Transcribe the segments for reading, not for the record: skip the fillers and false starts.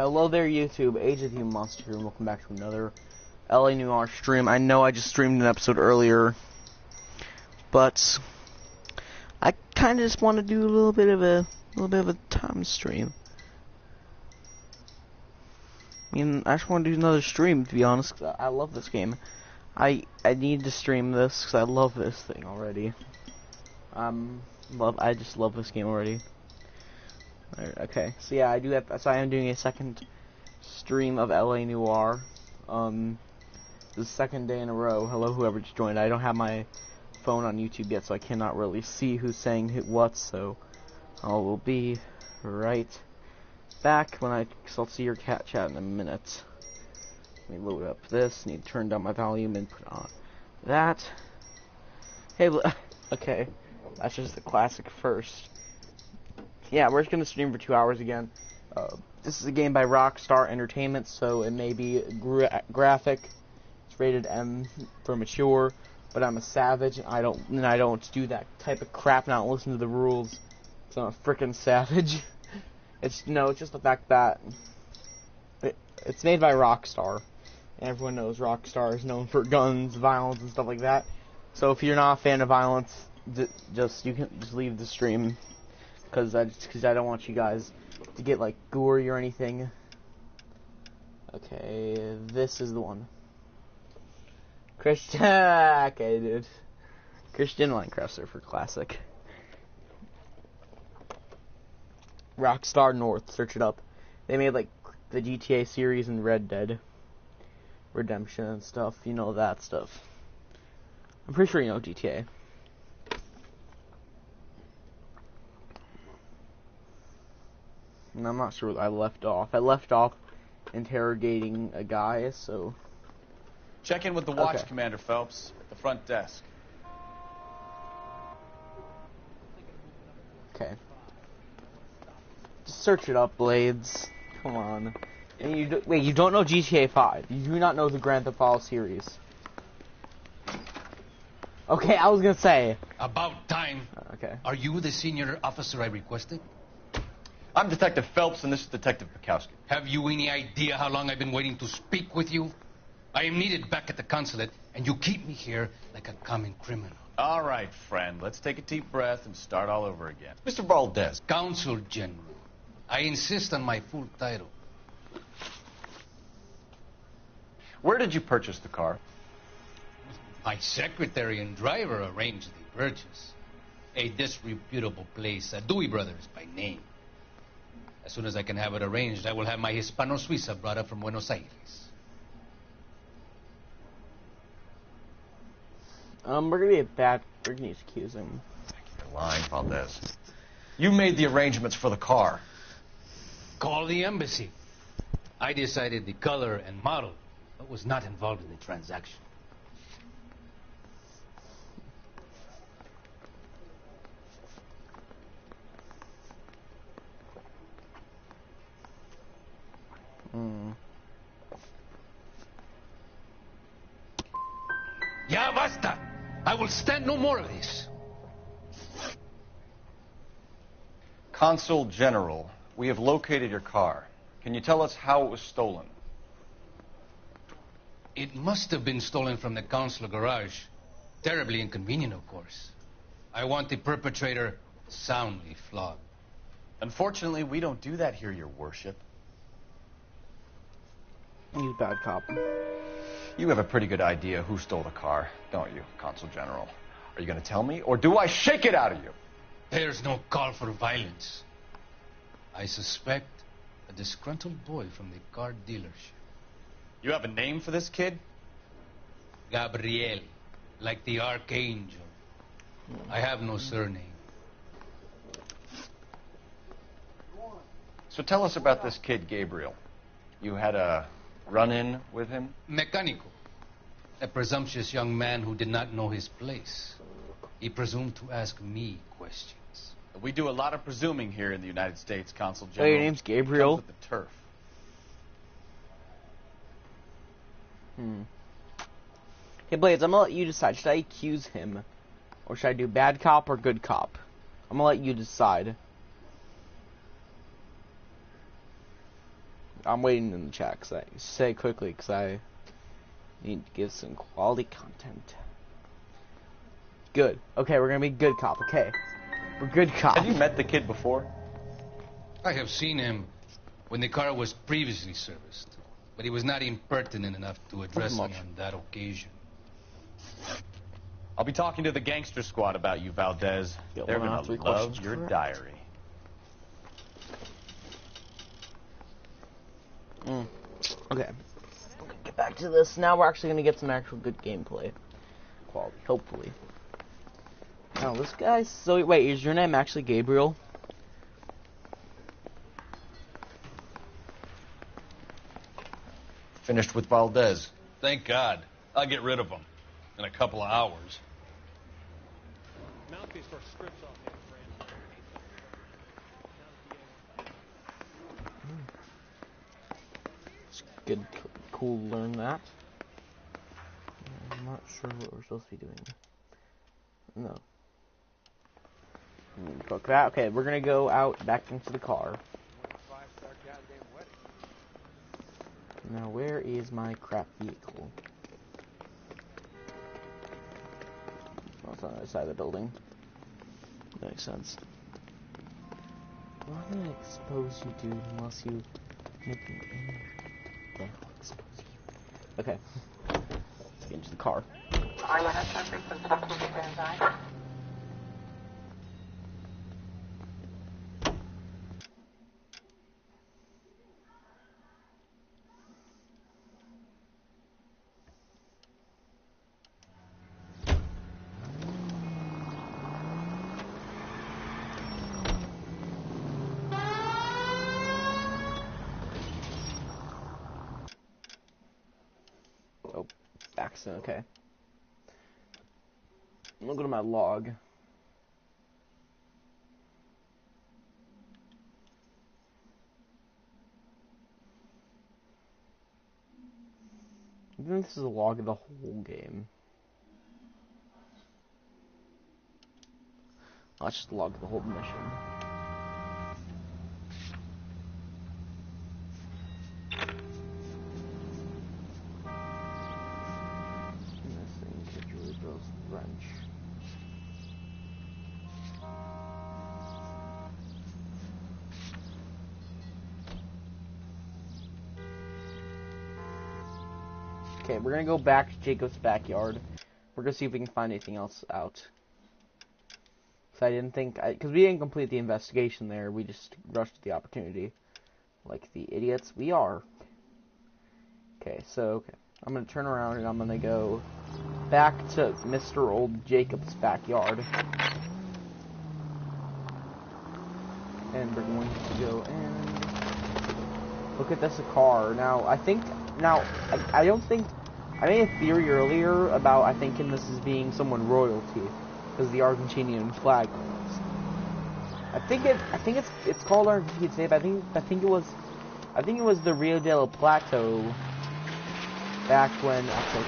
Hello there, YouTube. Age of the Monster here, and welcome back to another LA Noire stream. I know I just streamed an episode earlier, but I kind of just want to do a little bit of a time stream. I mean, I just want to do another stream, to be honest, 'cause I love this game. I need to stream this because I love this thing already. I just love this game already. Okay, so yeah, I do that. So I am doing a second stream of LA Noire. The second day in a row. Hello, whoever just joined. I don't have my phone on YouTube yet, so I cannot really see who's saying what. So I will be right back when I'll see your cat chat in a minute. Let me load up this. Need to turn down my volume and put on that. Hey, okay, that's just the classic first. Yeah, we're just gonna stream for 2 hours again. This is a game by Rockstar Entertainment, so it may be graphic. It's rated M for mature, but I'm a savage, and I don't do that type of crap. And I don't listen to the rules, so I'm a frickin' savage. It's just the fact that it's made by Rockstar, and everyone knows Rockstar is known for guns, violence, and stuff like that. So if you're not a fan of violence, you can just leave the stream. Because I don't want you guys to get, like, gory or anything. Okay, this is the one. Christian, okay, dude. Christian Minecraft Surfer Classic. Rockstar North, search it up. They made, like, the GTA series and Red Dead Redemption and stuff. You know that stuff. I'm pretty sure you know GTA. And I'm not sure where I left off. I left off interrogating a guy, so... Check in with the watch, Commander Phelps, at the front desk. Okay. Just search it up, Blades. Come on. And wait, you don't know GTA 5. You do not know the Grand Theft Auto series. Okay, I was gonna say. About time. Okay. Are you the senior officer I requested? I'm Detective Phelps, and this is Detective Bukowski. Have you any idea how long I've been waiting to speak with you? I am needed back at the consulate, and you keep me here like a common criminal. All right, friend. Let's take a deep breath and start all over again. Mr. Valdez. Consul General. I insist on my full title. Where did you purchase the car? My secretary and driver arranged the purchase. A disreputable place, Dewey Brothers by name. As soon as I can have it arranged, I will have my Hispano Suiza brought up from Buenos Aires. We're gonna accuse him. You're lying, Valdez. You made the arrangements for the car. Call the embassy. I decided the color and model, but was not involved in the transaction. Ya basta! I will stand no more of this. Consul General, we have located your car. Can you tell us how it was stolen? It must have been stolen from the consular garage. Terribly inconvenient, of course. I want the perpetrator soundly flogged. Unfortunately, we don't do that here, Your Worship. You bad cop. You have a pretty good idea who stole the car, don't you, Consul General? Are you going to tell me, or do I shake it out of you? There's no call for violence. I suspect a disgruntled boy from the car dealership. You have a name for this kid? Gabriel, like the archangel. I have no surname. So tell us about this kid, Gabriel. You had a run-in with him? Mecánico. A presumptuous young man who did not know his place. He presumed to ask me questions. We do a lot of presuming here in the United States, Consul Oh, General. your name's Gabriel? Comes with the turf. Hey, Blades, I'm gonna let you decide. Should I accuse him? Or should I do bad cop or good cop? I'm gonna let you decide. I'm waiting in the chat, say quickly, because I need to give some quality content. Good. Okay, we're gonna be good cop. Okay, we're good cop. Have you met the kid before? I have seen him when the car was previously serviced, but he was not impertinent enough to address me on that occasion. I'll be talking to the gangster squad about you, Valdez. Yeah, They're one out gonna of three love questions your correct. diary. Okay. Get back to this. Now we're actually gonna get some actual good gameplay quality, hopefully. Now this guy. So wait, is your name actually Gabriel? Finished with Valdez. Thank God. I'll get rid of him in a couple of hours. Mouthpiece for strips off him, It's good, cool to learn that. I'm not sure what we're supposed to be doing. No. Fuck that. Okay, we're gonna go out back into the car. Now, where is my crap vehicle? Oh, it's on the other side of the building. That makes sense. I'm not gonna expose you, dude, unless you make me angry. Then I'll expose you. Okay. Let's get into the car. Oh, accident, okay. I'm gonna go to my log. I think this is a log of the whole game. Oh, it's just a log of the whole mission. This thing could really throws a wrench. Okay, we're gonna go back to Jacob's backyard. We're gonna see if we can find anything else out. So I didn't think, because we didn't complete the investigation there, we just rushed the opportunity. Like the idiots we are. Okay, I'm gonna turn around and I'm gonna go back to Mr. Old Jacob's backyard. And we're going to go and look at this car. Now, I don't think, I made a theory earlier about, I think, in this as being someone royalty, because the Argentinian flag was. I think it's called Argentinian today, but I think it was the Rio de la Plato back when, actually,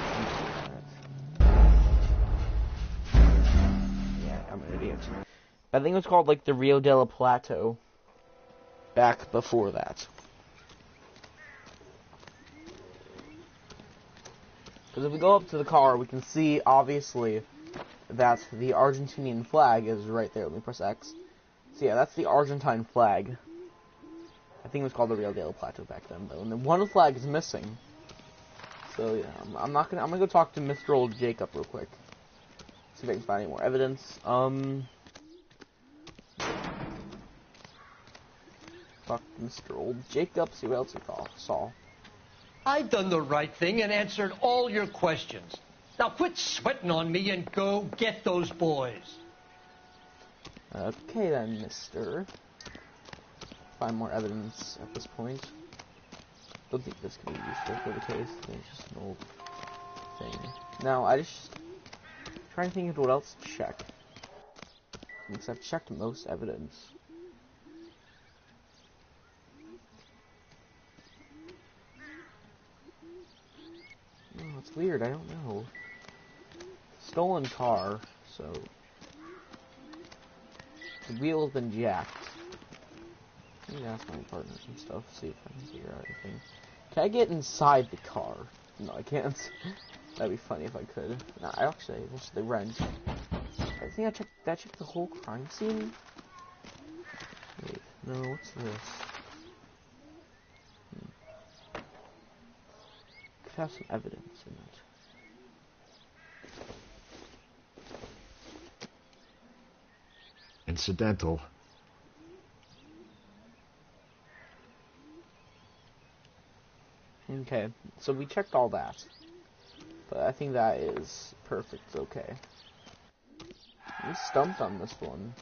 yeah, I'm an idiot. I think it was called, like, the Rio de la Plato back before that. Because if we go up to the car, we can see, obviously, that the Argentinian flag is right there. Let me press X. So yeah, that's the Argentine flag. I think it was called the Rio de la Plato back then, though. And then one flag is missing. So yeah, I'm gonna go talk to Mr. Old Jacob real quick. See if I can find any more evidence. Talk to Mr. Old Jacob, see what else we saw. I've done the right thing and answered all your questions. Now quit sweating on me and go get those boys. Okay then, mister. Find more evidence at this point. Don't think this can be useful for the case. I think it's just an old thing. Now, I just trying to think of what else to check. Because I've checked most evidence. Oh, it's weird, I don't know. Stolen car, so the wheel's been jacked. I'm gonna ask my partner some stuff, see if I can figure out anything. Can I get inside the car? No, I can't. That'd be funny if I could. No, I actually, what's the rent? I think I checked the whole crime scene. Wait, no, what's this? Could have some evidence in it. Incidental. Okay, so we checked all that. But I think that is perfect, okay. We stumped on this one.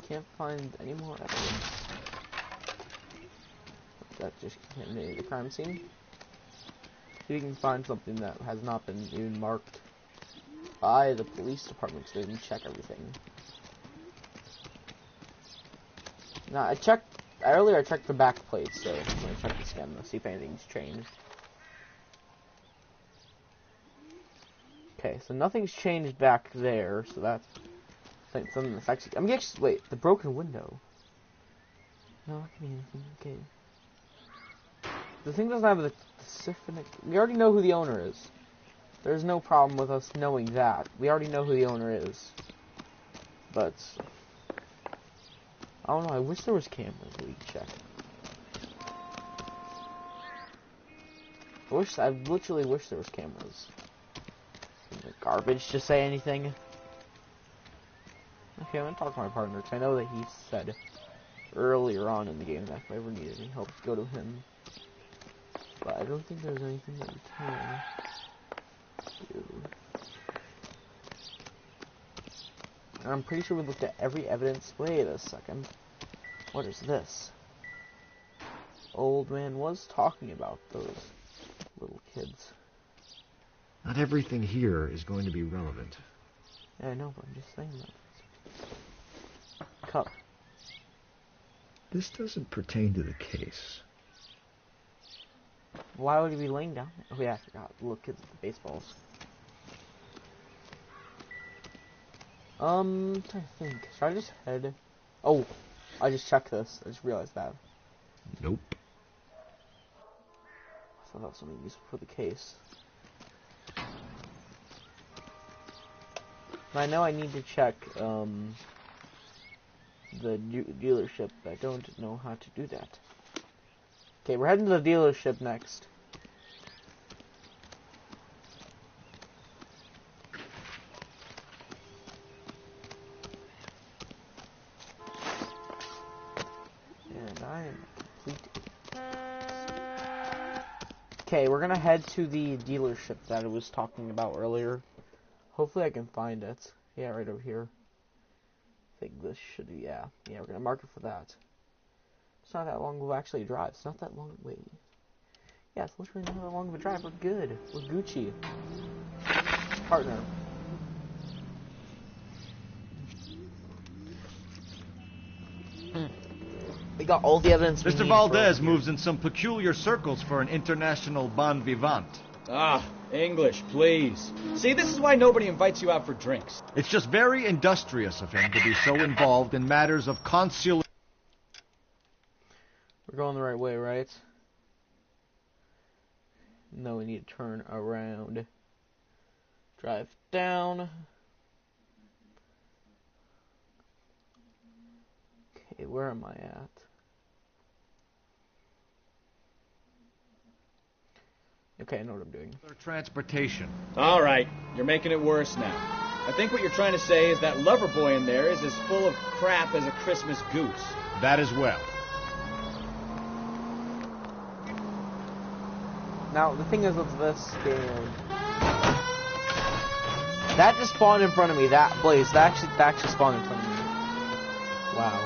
Can't find any more evidence. That just contaminated the crime scene. See if we can find something that has not been even marked by the police department so they can check everything. Now, earlier I checked the back plates, so I'm gonna check this again to see if anything's changed. Okay, so nothing's changed back there, so that's something that's actually. I'm guessing. Wait, the broken window. No, that can be anything. Okay. The thing doesn't have the specific. We already know who the owner is. There's no problem with us knowing that. We already know who the owner is. But I don't know. I wish there was cameras that we could check. I literally wish there was cameras. Garbage to say anything. Okay, I'm gonna talk to my partner because I know that he said earlier on in the game that if I ever need any help, go to him. But I don't think there's anything that we can do. And I'm pretty sure we looked at every evidence. Wait a second. What is this? Old man was talking about those little kids. Not everything here is going to be relevant. Yeah, I know, but I'm just saying that. Cup. This doesn't pertain to the case. Why would he be laying down? Oh yeah, I forgot. Little kids with the baseballs. I'm trying to think. Should I just head? Oh, I just checked this. I just realized that. Nope. I thought that was something useful for the case. I know I need to check the dealership, but I don't know how to do that. Okay, we're heading to the dealership next. And I am complete. Okay, we're gonna head to the dealership that I was talking about earlier. Hopefully I can find it. Yeah, right over here. I think this should be, yeah, we're gonna mark it for that. It's not that long of actually a drive. It's not that long, wait. Yeah, it's literally not that long of a drive. We're good. We're Gucci. Partner. We got all the evidence we need. Mr. Valdez moves in some peculiar circles for an international bon vivant. Ah, English, please. See, this is why nobody invites you out for drinks. It's just very industrious of him to be so involved in matters of consular... We're going the right way, right? No, we need to turn around. Drive down. Okay, where am I at? Okay, I know what I'm doing. Transportation. All right, you're making it worse now. I think what you're trying to say is that lover boy in there is as full of crap as a Christmas goose. That as well. Now, the thing is with this game... That just spawned in front of me, that blaze. That actually spawned in front of me. Wow.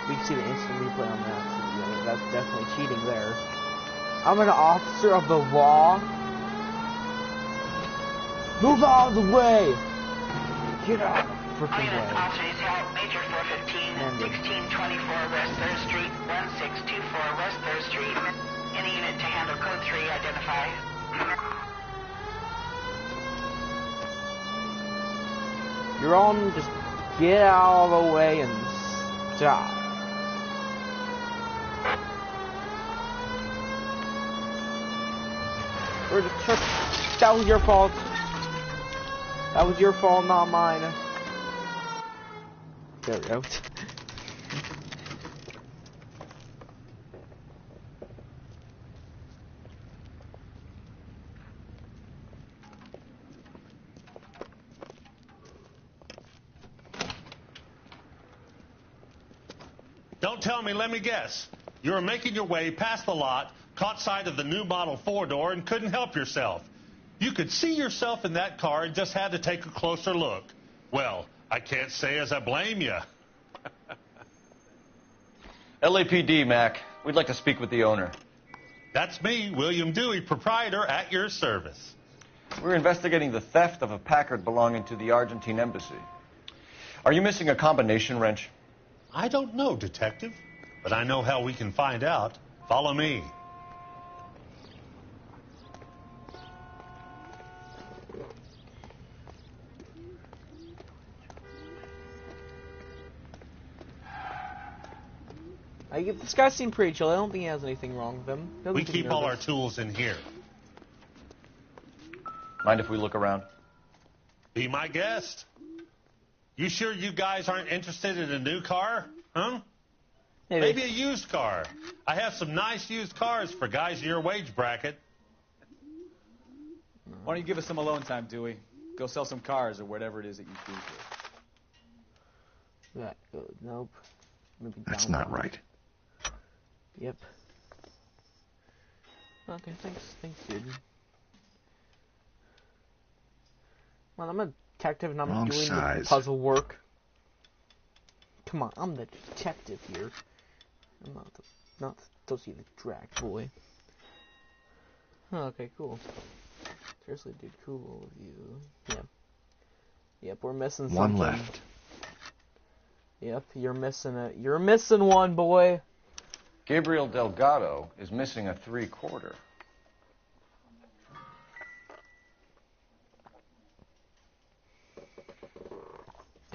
We can see the instant replay on that. So yeah, that's definitely cheating there. I'm an officer of the law. Move out of the way! Get out of the freaking way. Officers help Major 415, 1624 West 3rd Street, 1624 West 3rd Street. Any unit to handle code 3, identify. You're on just Get out of the way and stop. That was your fault. That was your fault, not mine. There we go. Don't tell me, let me guess. You were making your way past the lot, caught sight of the new model 4-door, and couldn't help yourself. You could see yourself in that car and just had to take a closer look. Well, I can't say as I blame you. LAPD, Mac. We'd like to speak with the owner. That's me, William Dewey, proprietor, at your service. We're investigating the theft of a Packard belonging to the Argentine embassy. Are you missing a combination wrench? I don't know, Detective, but I know how we can find out. Follow me. This guy seemed pretty chill. I don't think he has anything wrong with him. We keep all our tools in here. Mind if we look around? Be my guest. You sure you guys aren't interested in a new car? Huh? Maybe a used car. I have some nice used cars for guys in your wage bracket. Why don't you give us some alone time, Dewey? Go sell some cars or whatever it is that you do. Nope. Maybe That's down not one. right. Yep. Okay, thanks, dude. Well, I'm a detective and I'm Wrong doing size. the puzzle work. Come on, I'm the detective here. I'm not supposed to be the drag boy. Okay, cool. Seriously, dude, cool of you. Yeah. Yep, we're missing something. One left. Yep, you're missing it. You're missing one, boy. Gabriel Delgado is missing a 3/4.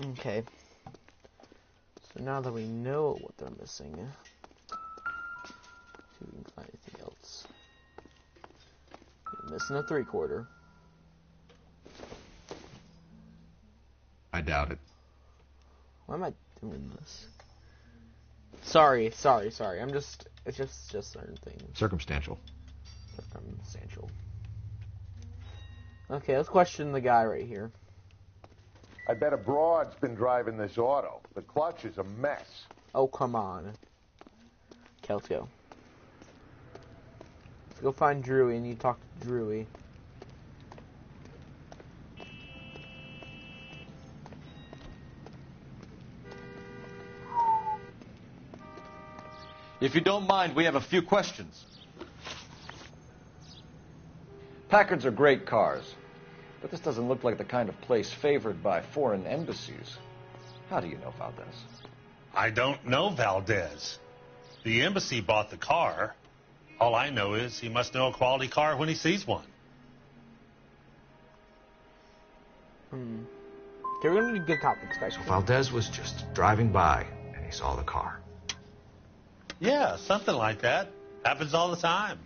Okay. So now that we know what they're missing, see if we can find anything else. You're missing a 3/4. I doubt it. Why am I doing this? Sorry. It's just certain things. Circumstantial. Circumstantial. Okay, let's question the guy right here. I bet a broad's been driving this auto. The clutch is a mess. Oh, come on. Okay, let's go. Let's go find Drewy and you talk to Drewy. If you don't mind, we have a few questions. Packards are great cars, but this doesn't look like the kind of place favored by foreign embassies. How do you know Valdez? I don't know Valdez. The embassy bought the car. All I know is he must know a quality car when he sees one. Okay, we're gonna do good cop inspection. So Valdez was just driving by, and he saw the car. Yeah, something like that. Happens all the time.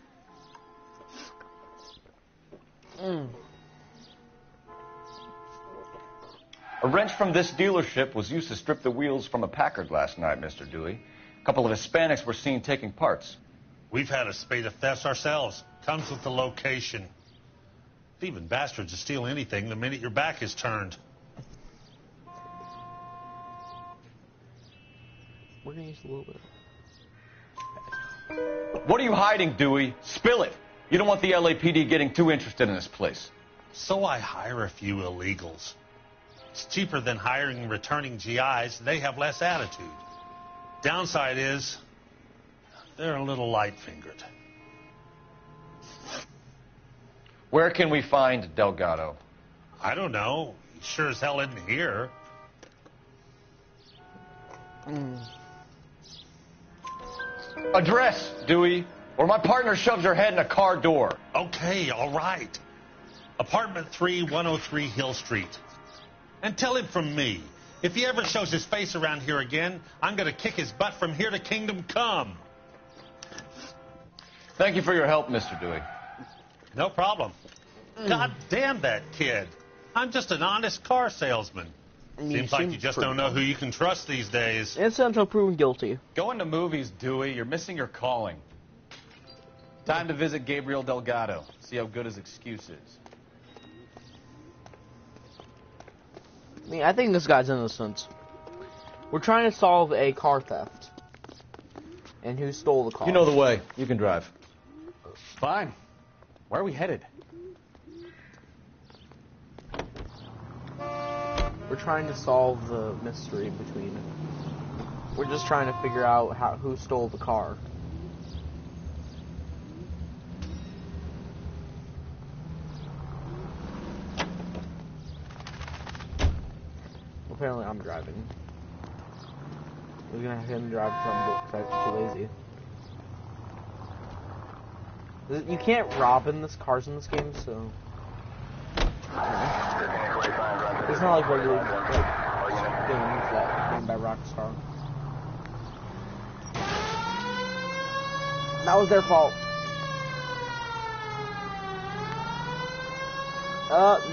A wrench from this dealership was used to strip the wheels from a Packard last night, Mr. Dewey. A couple of Hispanics were seen taking parts. We've had a spate of thefts ourselves. Comes with the location. Thieving bastards will steal anything the minute your back is turned. We're gonna use a little bit. What are you hiding, Dewey? Spill it. You don't want the LAPD getting too interested in this place. So I hire a few illegals. It's cheaper than hiring returning GIs. They have less attitude. Downside is, they're a little light-fingered. Where can we find Delgado? I don't know. He sure as hell isn't here. Address, Dewey, or my partner shoves her head in a car door. Okay, all right. Apartment 3, 103 Hill Street. And tell him from me, If he ever shows his face around here again, I'm going to kick his butt from here to Kingdom Come. Thank you for your help, Mr. Dewey. No problem. God damn that kid. I'm just an honest car salesman. Seems like you just don't know who you can trust these days. Innocent until proven guilty. Going to movies, Dewey. You're missing your calling. Time to visit Gabriel Delgado. See how good his excuse is. I mean, I think this guy's innocent. We're trying to solve a car theft. And who stole the car? You know the way. You can drive. Fine. Where are we headed? We're trying to solve the mystery between... We're just trying to figure out who stole the car. Apparently I'm driving. We're gonna have him drive because I'm too lazy. You can't rob in this cars in this game, so... It's not like regular games that made by Rockstar. That was their fault.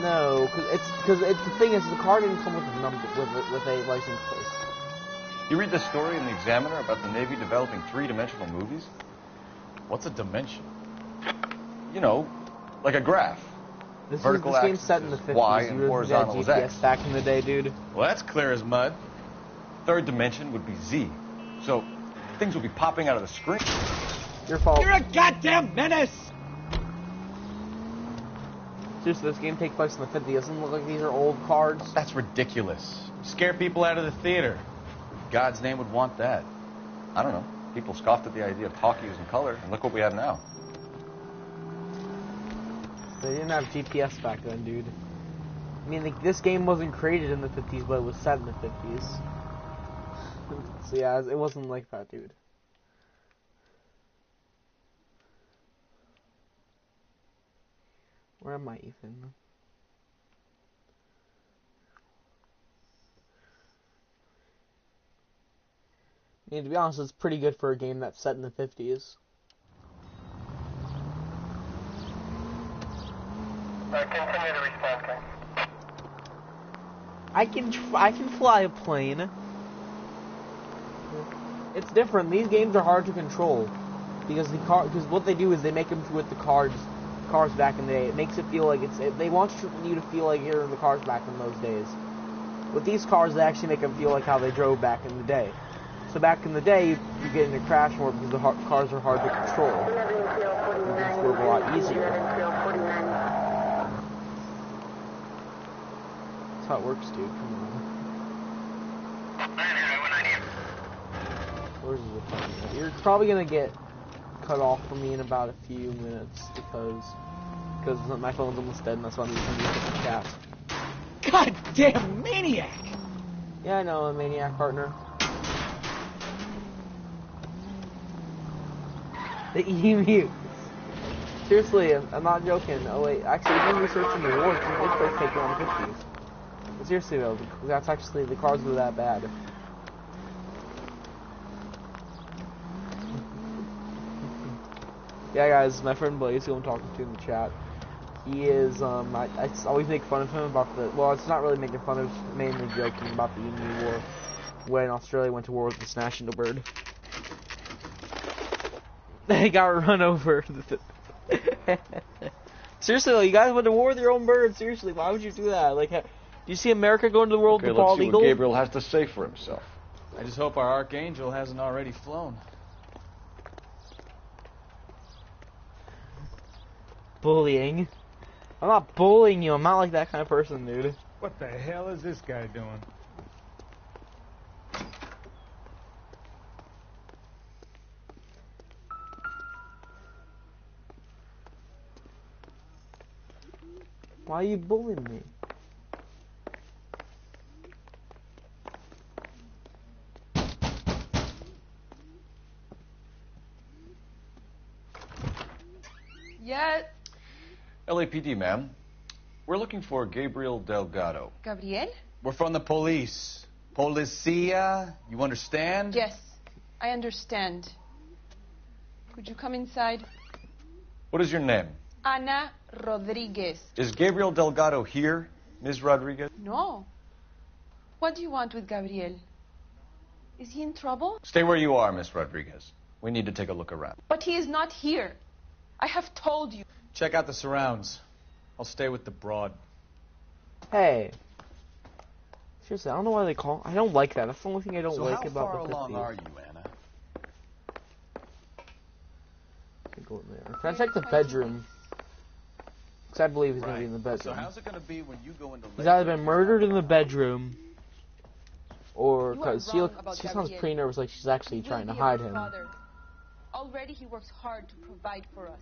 No, because the thing is, the car didn't come with a number, with a license plate. You read the story in the Examiner about the Navy developing three-dimensional movies? What's a dimension? You know, like a graph. This Vertical game's set in the 50s. Y and you horizontal had is GPS X. back in the day, dude. Well, that's clear as mud. Third dimension would be Z. So things will be popping out of the screen. Your fault. You're a goddamn menace! Seriously, this game takes place in the 50s. Doesn't it look like these are old cards? That's ridiculous. Scare people out of the theater. God's name would want that. I don't know. People scoffed at the idea of talkie using color, and look what we have now. They didn't have GPS back then, dude. I mean, this game wasn't created in the 50s, but it was set in the 50s. So yeah, it wasn't like that, dude. Where am I even? I mean, to be honest, it's pretty good for a game that's set in the 50s. Continue to respond, King. I can fly a plane. It's different. These games are hard to control because because what they do is they make them with the cars back in the day. It makes it feel like they want you to feel like you're in the cars back in those days. With these cars, they actually make them feel like how they drove back in the day. So back in the day, you get in a crash more because the cars are hard to control. You can swerve a lot easier. That's how it works, dude. Come on. Where's the phone? You're probably gonna get cut off from me in about a few minutes because my phone's almost dead and that's why I'm using the chat. Goddamn maniac! Yeah, I know, a maniac partner. The emu. Seriously, I'm not joking. Oh wait, actually, if you're researching the war, it's supposed to take you on the 50s. But seriously though, that's actually, the cars were that bad. Yeah, guys, my friend Blaze, who I'm talking to in the chat, he is, I always make fun of him about well, it's not really making fun of, mainly joking about the emu war, when Australia went to war with this national bird. They got run over. Seriously though, you guys went to war with your own bird, seriously, why would you do that? Like, do you see America going to the world with the bald eagle? Let's see what Gabriel has to say for himself. I just hope our Archangel hasn't already flown. Bullying? I'm not bullying you, I'm not like that kind of person, dude. What the hell is this guy doing? Why are you bullying me? Yet. LAPD, ma'am. We're looking for Gabriel Delgado. Gabriel? We're from the police. Policia, you understand? Yes, I understand. Could you come inside? What is your name? Ana Rodriguez. Is Gabriel Delgado here, Ms. Rodriguez? No. What do you want with Gabriel? Is he in trouble? Stay where you are, Miss Rodriguez. We need to take a look around. But he is not here. I have told you. Check out the surrounds. I'll stay with the broad. Hey. Seriously, I don't know why they call. I don't like that. That's the only thing I don't like about the So how far along are you, Anna? Go in there. Can I check the bedroom? Because I believe he's going to be in the bedroom. So how's it going to be when you go into He's either been murdered in the bedroom, or You are because wrong about she sounds Gabriel. pretty nervous, like she's actually He trying to will be a hide good him. father. Already he works hard to provide for us.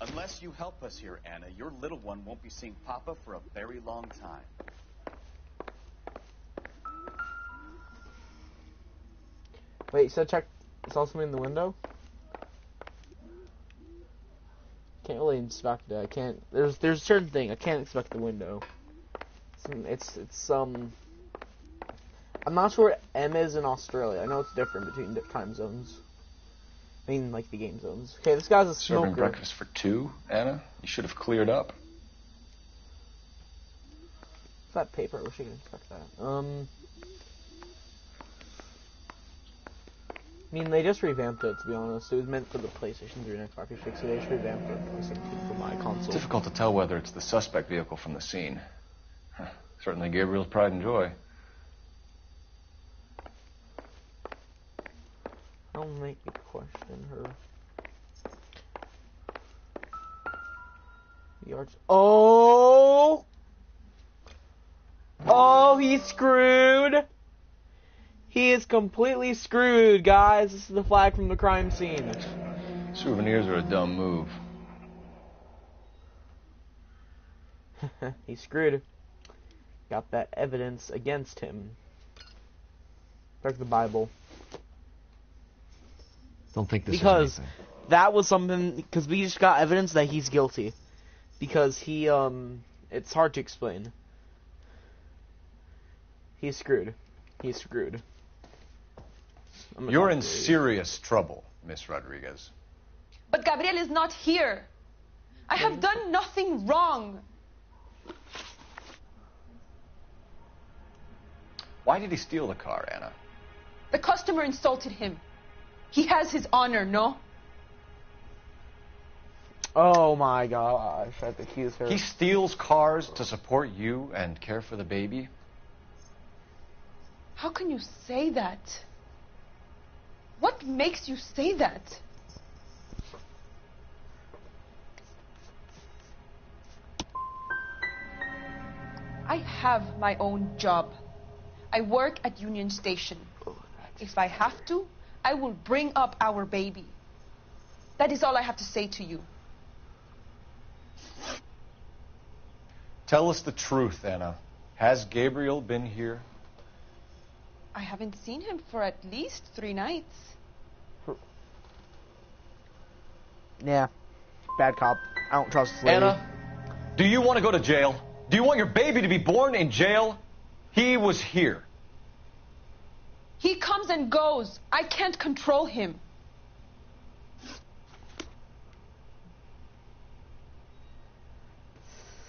Unless you help us here, Anna, your little one won't be seeing Papa for a very long time. Wait, so check. Saw something in the window? Can't really inspect it. I can't. There's a certain thing I can't inspect the window. It's I'm not sure what M is in Australia. I know it's different between time zones. I mean, like the game zones. Okay, this guy's a smoker. Serving breakfast for two, Anna? You should have cleared up. What's that paper? I wish I could inspect that. I mean, they just revamped it, to be honest. It was meant for the PlayStation 3 and Xbox 360, so they just revamped it for my console. It's difficult to tell whether it's the suspect vehicle from the scene. Certainly Gabriel's pride and joy. Don't make me question her. Yards. Oh! Oh, he's screwed! He is completely screwed, guys. This is the flag from the crime scene. Souvenirs are a dumb move. He's screwed. Got that evidence against him. Back to the Bible. Don't think this Because is anything. that was something, because we just got evidence that he's guilty. Because he, it's hard to explain. He's screwed. He's screwed. You're in serious trouble, Miss Rodriguez. But Gabriel is not here. I have done nothing wrong. Why did he steal the car, Anna? The customer insulted him. He has his honor, no? Oh my gosh, I have to accuse her. He steals cars to support you and care for the baby? How can you say that? What makes you say that? I have my own job. I work at Union Station. If I have to, I will bring up our baby. That is all I have to say to you. Tell us the truth, Anna. Has Gabriel been here? I haven't seen him for at least 3 nights. Yeah. Bad cop. I don't trust this lady. Anna, do you want to go to jail? Do you want your baby to be born in jail? He was here. He comes and goes. I can't control him.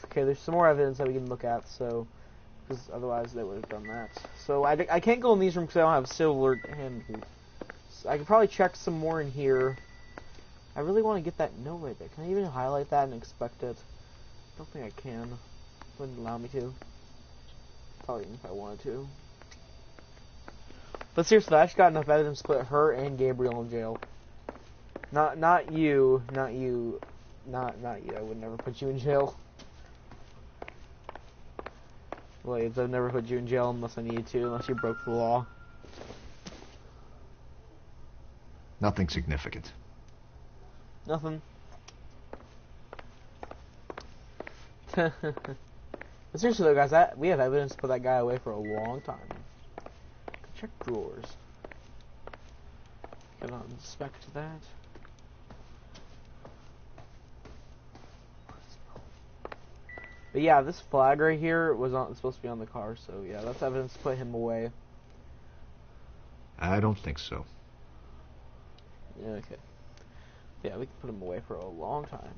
Okay, there's some more evidence that we can look at, so... Because otherwise they would have done that. So I can't go in these rooms because I don't have silver hand. So I could probably check some more in here. I really want to get that note right there. Can I even highlight that and expect it? I don't think I can. Wouldn't allow me to. Probably if I wanted to. But seriously, I just got enough evidence to put her and Gabriel in jail. Not you. Not you. Not you. I would never put you in jail. Blades, I've never put you in jail unless I needed to, unless you broke the law. Nothing significant. Nothing. But seriously though, guys, we have evidence to put that guy away for a long time. Check drawers. Gotta inspect that. But yeah, this flag right here was supposed to be on the car, so yeah, that's evidence to put him away. I don't think so. Yeah, okay. Yeah, we can put him away for a long time.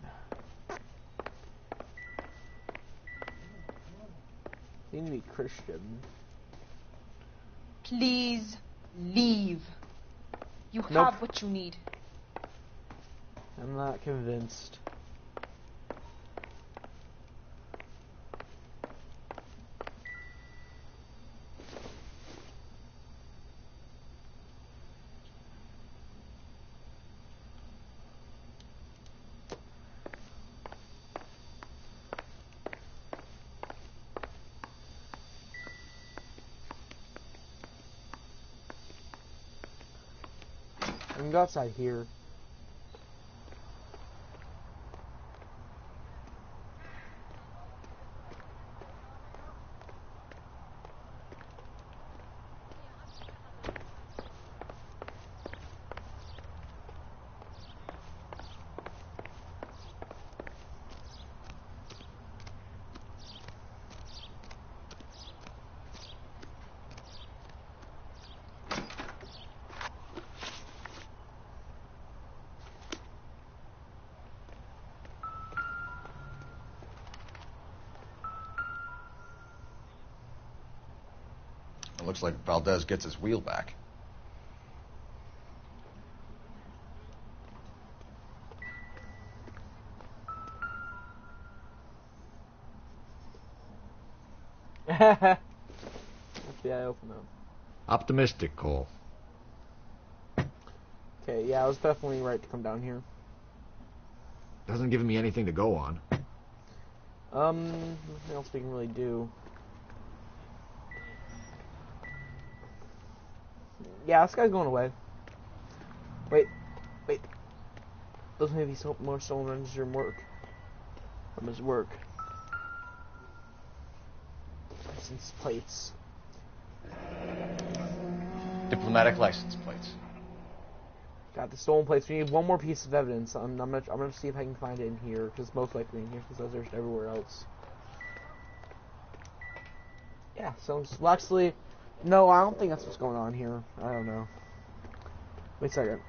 You need to be Christian. Please leave. You Nope. have what you need. I'm not convinced. I can go outside here. It looks like Valdez gets his wheel back. That's the eye opener. Optimistic, Cole. Okay, yeah, I was definitely right to come down here. Doesn't give me anything to go on. Nothing else we can really do. Yeah, this guy's going away. Wait. Those may be more stolen runs from work. From his work. License plates. Diplomatic license plates. Got the stolen plates. We need one more piece of evidence. I'm gonna see if I can find it in here, because it's most likely in here, because there's everywhere else. Yeah, so actually, no, I don't think that's what's going on here. I don't know. Wait a second.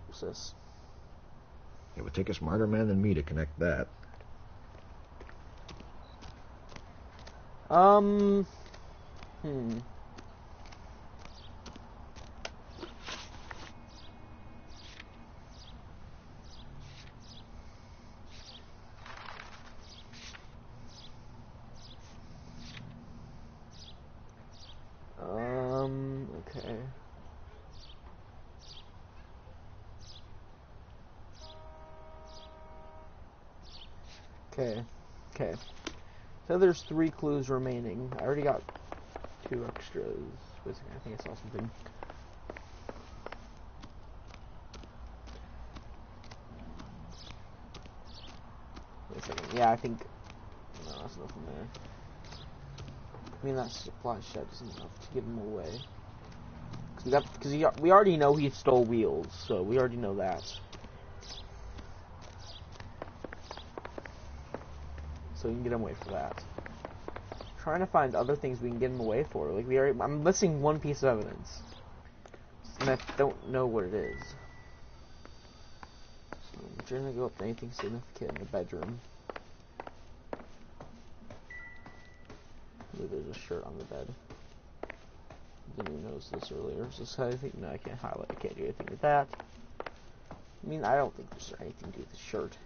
What's this? It would take a smarter man than me to connect that. Okay. Okay. So there's 3 clues remaining. I already got 2 extras. Wait a second, I think I saw something. Wait a second. Yeah, I think... No, there's nothing there. I mean, that supply shed isn't enough to give him away. Because we already know he stole wheels, so we already know that. So we can get him away for that. Trying to find other things we can get him away for. Like I'm missing one piece of evidence, and I don't know what it is. So I'm trying to go up to anything significant in the bedroom. Maybe there's a shirt on the bed. Didn't even notice this earlier. Is this how I think? No, I can't highlight. I can't do anything with that. I mean, I don't think there's anything to do with the shirt.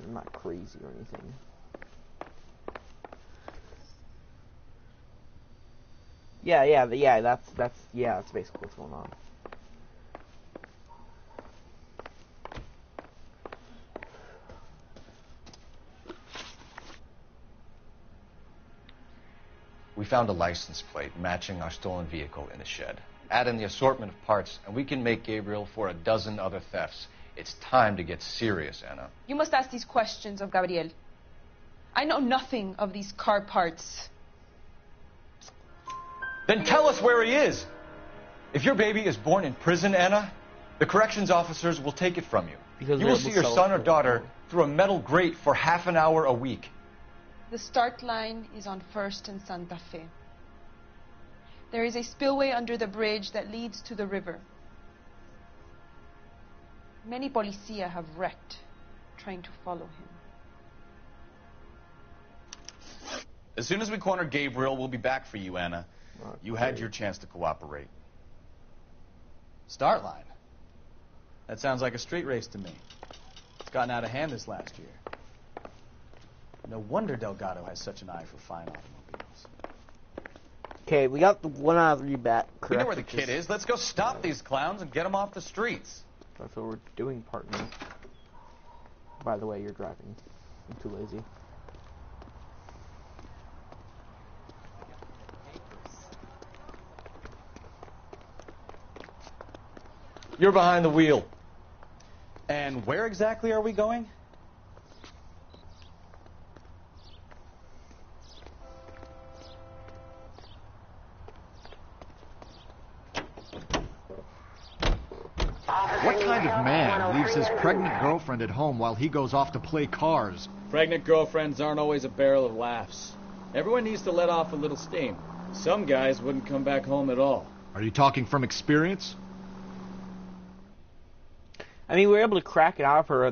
I'm not crazy or anything. Yeah, that's basically what's going on. We found a license plate matching our stolen vehicle in a shed. Add in the assortment of parts, and we can make Gabriel for a dozen other thefts. It's time to get serious, Anna. You must ask these questions of Gabriel. I know nothing of these car parts. Then tell us where he is. If your baby is born in prison, Anna, the corrections officers will take it from you. Because You will see your son or daughter through a metal grate for half an hour a week. The start line is on 1st and Santa Fe. There is a spillway under the bridge that leads to the river. Many policia have wrecked trying to follow him. As soon as we corner Gabriel, we'll be back for you, Anna. Okay. You had your chance to cooperate. Start line. That sounds like a street race to me. It's gotten out of hand this last year. No wonder Delgado has such an eye for fine automobiles. Okay, we got the 1 out of 3 back correct. We know where the kid is. Let's go stop these clowns and get them off the streets. That's what we're doing, partner. By the way, you're driving. I'm too lazy. You're behind the wheel. And where exactly are we going? What kind of man leaves his pregnant girlfriend at home while he goes off to play cars? Pregnant girlfriends aren't always a barrel of laughs. Everyone needs to let off a little steam. Some guys wouldn't come back home at all. Are you talking from experience? I mean, we were able to crack it out of her,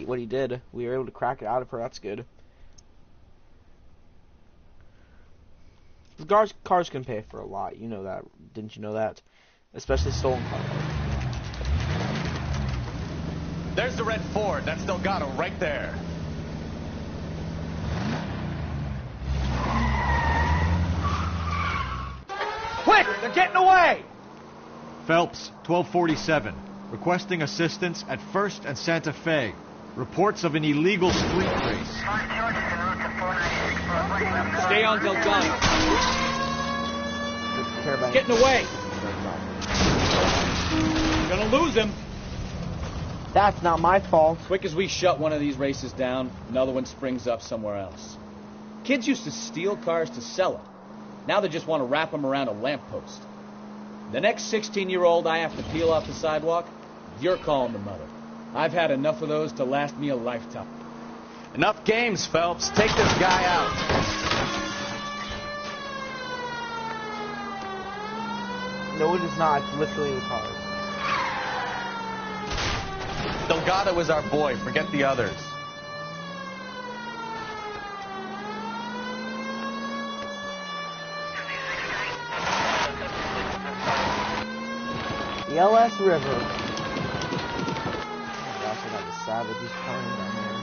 what he did. We were able to crack it out of her, that's good. Cars can pay for a lot, you know that. Didn't you know that? Especially stolen cars. There's the red Ford. That's Delgado right there. Quick! They're getting away! Phelps, 1247. Requesting assistance at 1st and Santa Fe. Reports of an illegal street race. Stay on Delgado. He's getting away. You're gonna lose him. That's not my fault. Quick as we shut one of these races down, another one springs up somewhere else. Kids used to steal cars to sell them. Now they just want to wrap them around a lamppost. The next 16-year-old I have to peel off the sidewalk, you're calling the mother. I've had enough of those to last me a lifetime. Enough games, Phelps. Take this guy out. No, it is not. It's literally the cars. Delgado is our boy. Forget the others. The LS River. Oh my gosh, I got the savages playing down there.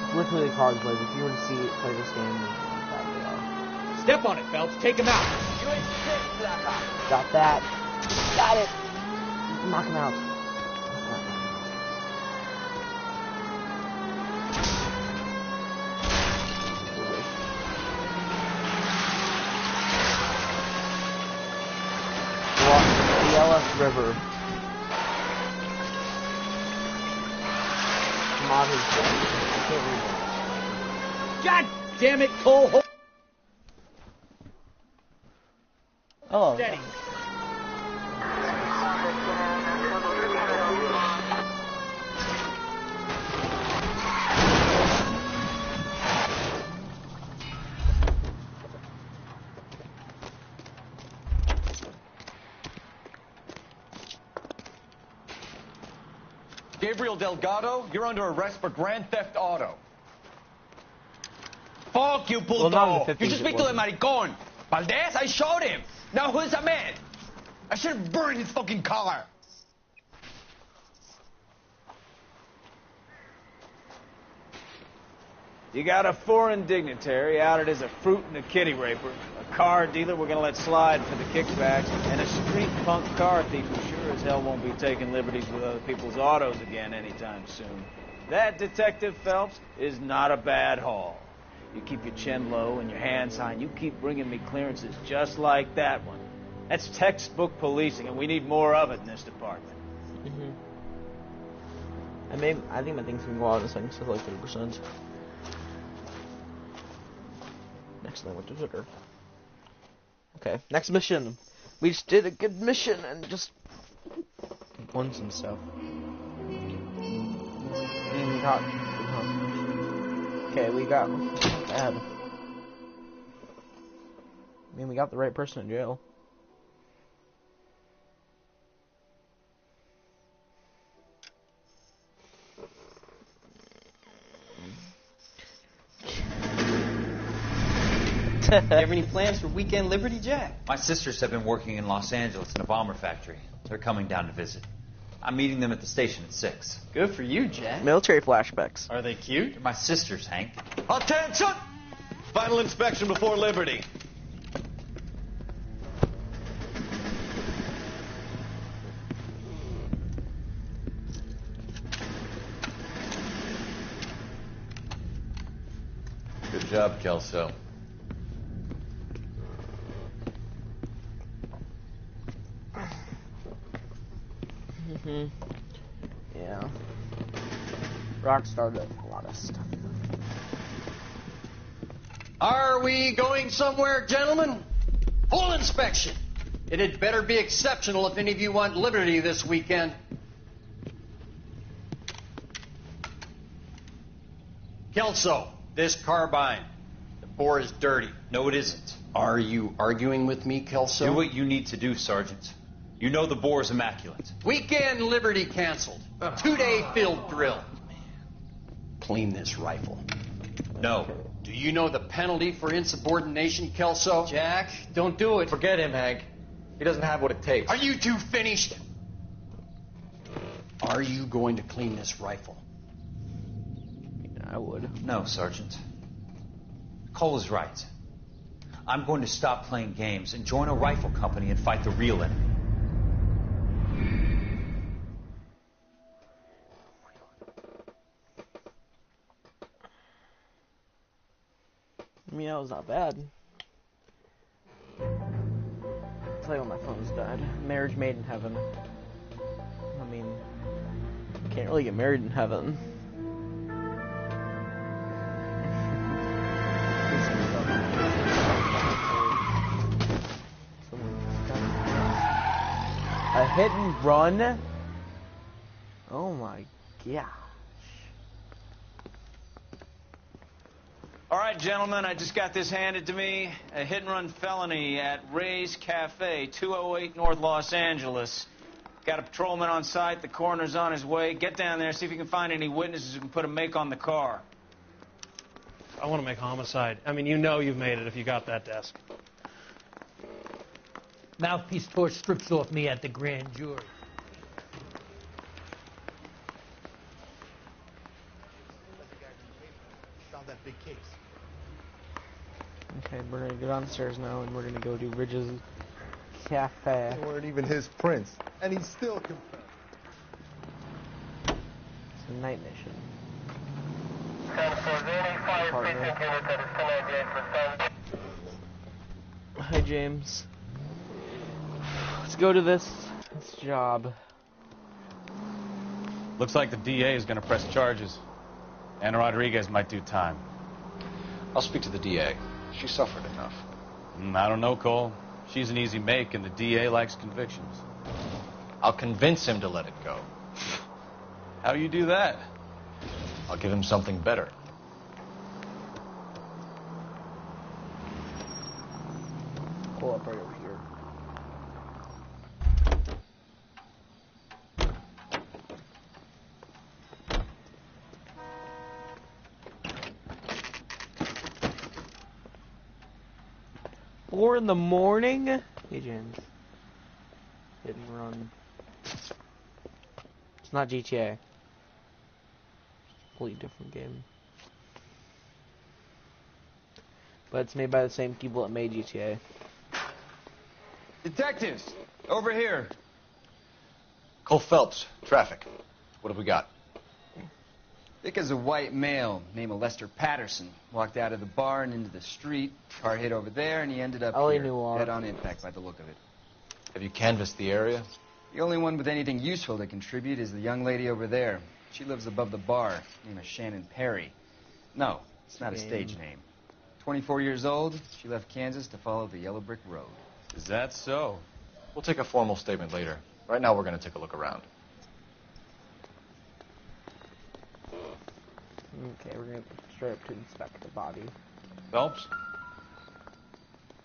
It's literally the cars, boys. If you were to play this game, that they are. Step on it, Phelps. Take him out. Got that. Got it. Knock him out. The LS River. Mod is dead. I can't read it. God damn it, Cole. Oh. Steady. Gabriel Delgado, you're under arrest for grand theft auto. Fuck you, puto! Well, You should speak to the maricon. Valdez, I showed him. Now who's the man? I should have burned his fucking car. You got a foreign dignitary outed as a fruit and a kitty raper, a car dealer we're gonna let slide for the kickbacks, and a street punk car thief who sure as hell won't be taking liberties with other people's autos again anytime soon. That, Detective Phelps, is not a bad haul. You keep your chin low and your hands high, and you keep bringing me clearances just like that one. That's textbook policing, and we need more of it in this department. Mm-hmm. I think my thing's gonna go out in a second, so like 30%. Next thing, I went to Twitter. Okay, next mission. We just did a good mission and just won some stuff. And we got... Okay, we got... Bad. I mean, we got the right person in jail. You have any plans for weekend Liberty, Jack? My sisters have been working in Los Angeles in a bomber factory. They're coming down to visit. I'm meeting them at the station at 6. Good for you, Jack. Military flashbacks. Are they cute? They're my sisters, Hank. Attention! Final inspection before Liberty. Good job, Kelso. Yeah. Rockstar does a lot of stuff. Are we going somewhere, gentlemen? Full inspection. It had better be exceptional if any of you want liberty this weekend. Kelso, this carbine. The bore is dirty. No, it isn't. Are you arguing with me, Kelso? Do what you need to do, Sergeant. You know the bore is immaculate. Weekend liberty canceled. 2-day field drill. Clean this rifle. No. Do you know the penalty for insubordination, Kelso? Jack, don't do it. Forget him, Hank. He doesn't have what it takes. Are you two finished? Are you going to clean this rifle? I would. No, Sergeant. Cole is right. I'm going to stop playing games and join a rifle company and fight the real enemy. I mean, that was not bad. I'll tell you when my phone's died. Marriage made in heaven. I mean, can't really get married in heaven. A hit and run? Oh my god. All right, gentlemen, I just got this handed to me. A hit-and-run felony at Ray's Cafe, 208 North Los Angeles. Got a patrolman on site. The coroner's on his way. Get down there, see if you can find any witnesses who can put a make on the car. I want to make homicide. I mean, you know you've made it if you got that desk. Mouthpiece tore strips off me at the grand jury. Found that big case. Okay, we're gonna go downstairs now and we're gonna go do Ridge's Cafe. They weren't even his prints, and he's still confessed. It's a night mission. Hi, James. Let's go to this job. Looks like the DA is going to press charges. Anna Rodriguez might do time. I'll speak to the DA. She suffered enough. I don't know, Cole. She's an easy make, and the DA likes convictions. I'll convince him to let it go. How you do that? I'll give him something better. Pull up right over here. Four in the morning? Hey, James. Hit and run. It's not GTA. Completely different game. But it's made by the same people that made GTA. Detectives, over here. Cole Phelps, traffic. What have we got? Thick as a white male named Lester Patterson walked out of the bar and into the street. Car hit over there, and he ended up LA here, Noire. head-on impact by the look of it. Have you canvassed the area? The only one with anything useful to contribute is the young lady over there. She lives above the bar. Her name is Shannon Perry. No, it's not a stage name. 24 years old, she left Kansas to follow the yellow brick road. Is that so? We'll take a formal statement later. Right now, we're going to take a look around. Okay, we're going to straight up to inspect the body. Phelps?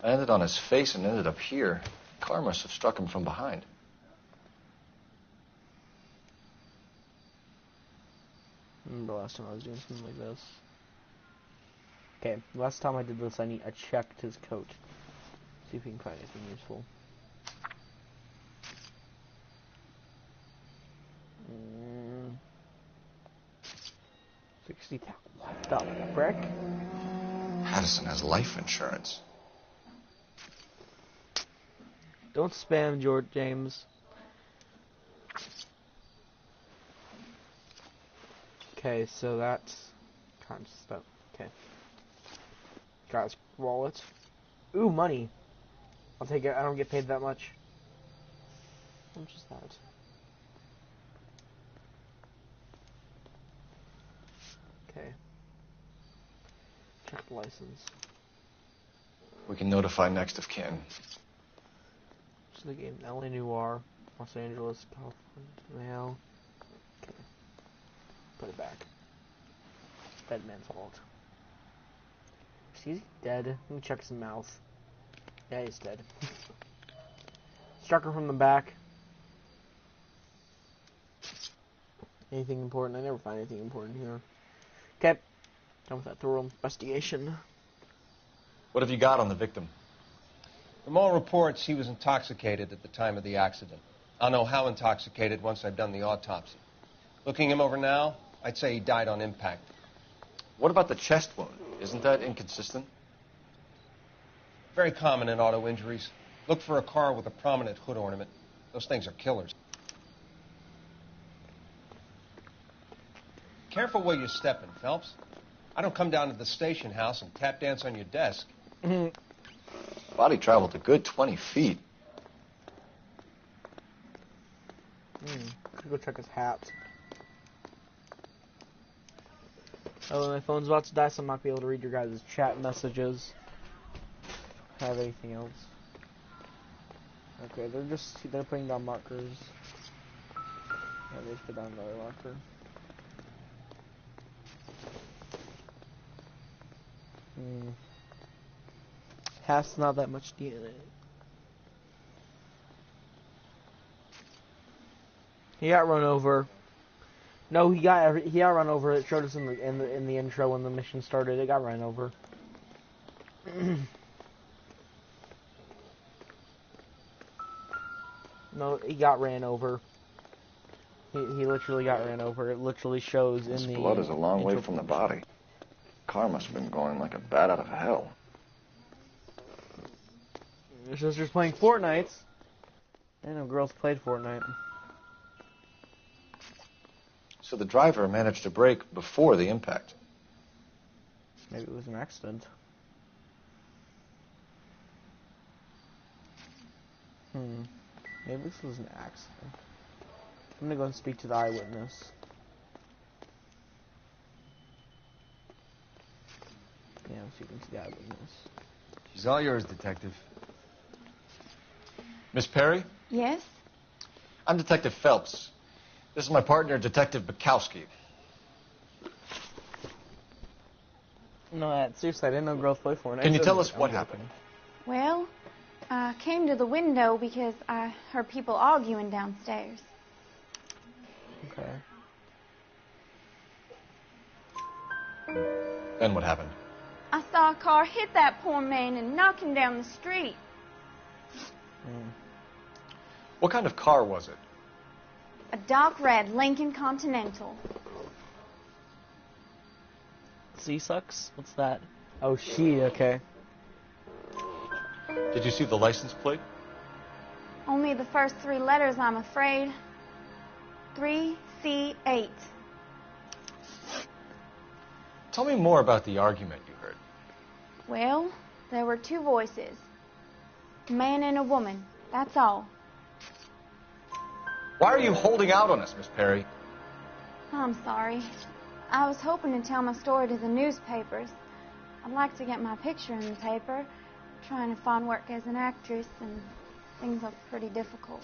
I ended on his face and ended up here. The car must have struck him from behind. Remember last time I was doing something like this? Okay, last time I did this, I checked his coat. See if we can find anything useful. 60,000. What the frick? Addison has life insurance. Don't spam, George James. Okay, so that's kind of stuff. Okay. Got his wallet. Ooh, money. I'll take it. I don't get paid that much. How much is that? Okay. Check the license. We can notify next of kin. So the game, LA Noire, Los Angeles, California, now. Okay. Put it back. Dead man's fault. Is he dead? Let me check his mouth. Yeah, he's dead. Struck her from the back. Anything important? I never find anything important here. Okay. Done with that thorough investigation. What have you got on the victim? From all reports, he was intoxicated at the time of the accident. I'll know how intoxicated once I've done the autopsy. Looking him over now, I'd say he died on impact. What about the chest wound? Isn't that inconsistent? Very common in auto injuries. Look for a car with a prominent hood ornament. Those things are killers. Careful where you're stepping, Phelps. I don't come down to the station house and tap dance on your desk. Body traveled a good 20 feet. Could go check his hat. Oh, my phone's about to die, so I'm not gonna be able to read your guys' chat messages. Have anything else? Okay, they're putting down markers. Yeah, they just put down another marker. Has not that much DNA. He got run over. No, he got run over. It showed us in the intro when the mission started. It got run over. No, he got ran over. He literally got ran over. It literally shows This in the blood is a long way intro from the body. Car must have been going like a bat out of hell. Your sister's playing Fortnite. I know girls played Fortnite. So the driver managed to brake before the impact. Maybe it was an accident. Maybe this was an accident. I'm gonna go and speak to the eyewitness. Yeah, I'm speaking to the eyewitness. She's all yours, Detective. Miss Perry? Yes? I'm Detective Phelps. This is my partner, Detective Bukowski. No, seriously, I didn't know girls play Fortnite. Can you tell us what happened? Well, I came to the window because I heard people arguing downstairs. Okay. Then what happened? I saw a car hit that poor man and knock him down the street. What kind of car was it? A dark red Lincoln Continental. C sucks? What's that? Oh, she, okay. Did you see the license plate? Only the first three letters, I'm afraid. 3C8. Tell me more about the argument you heard. Well, there were two voices. A man and a woman. That's all. Why are you holding out on us, Miss Perry? I'm sorry. I was hoping to tell my story to the newspapers. I'd like to get my picture in the paper. Trying to find work as an actress, and Things look pretty difficult.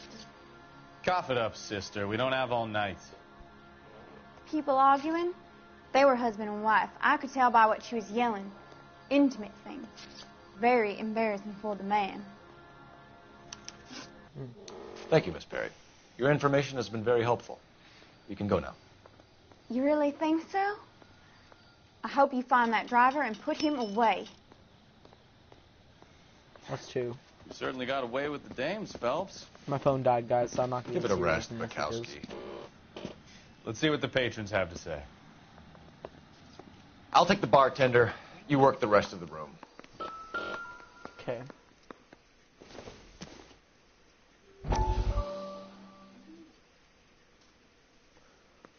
Cough it up, sister. We don't have all night. People arguing? They were husband and wife. I could tell by what she was yelling. Intimate things. Very embarrassing for the man. Thank you, Miss Perry. Your information has been very helpful. You can go now. You really think so? I hope you find that driver and put him away. That's two. You certainly got away with the dames, Phelps. My phone died, guys, so I'm not going to Give it a rest, Mikowski. Let's see what the patrons have to say. I'll take the bartender. You work the rest of the room. Okay.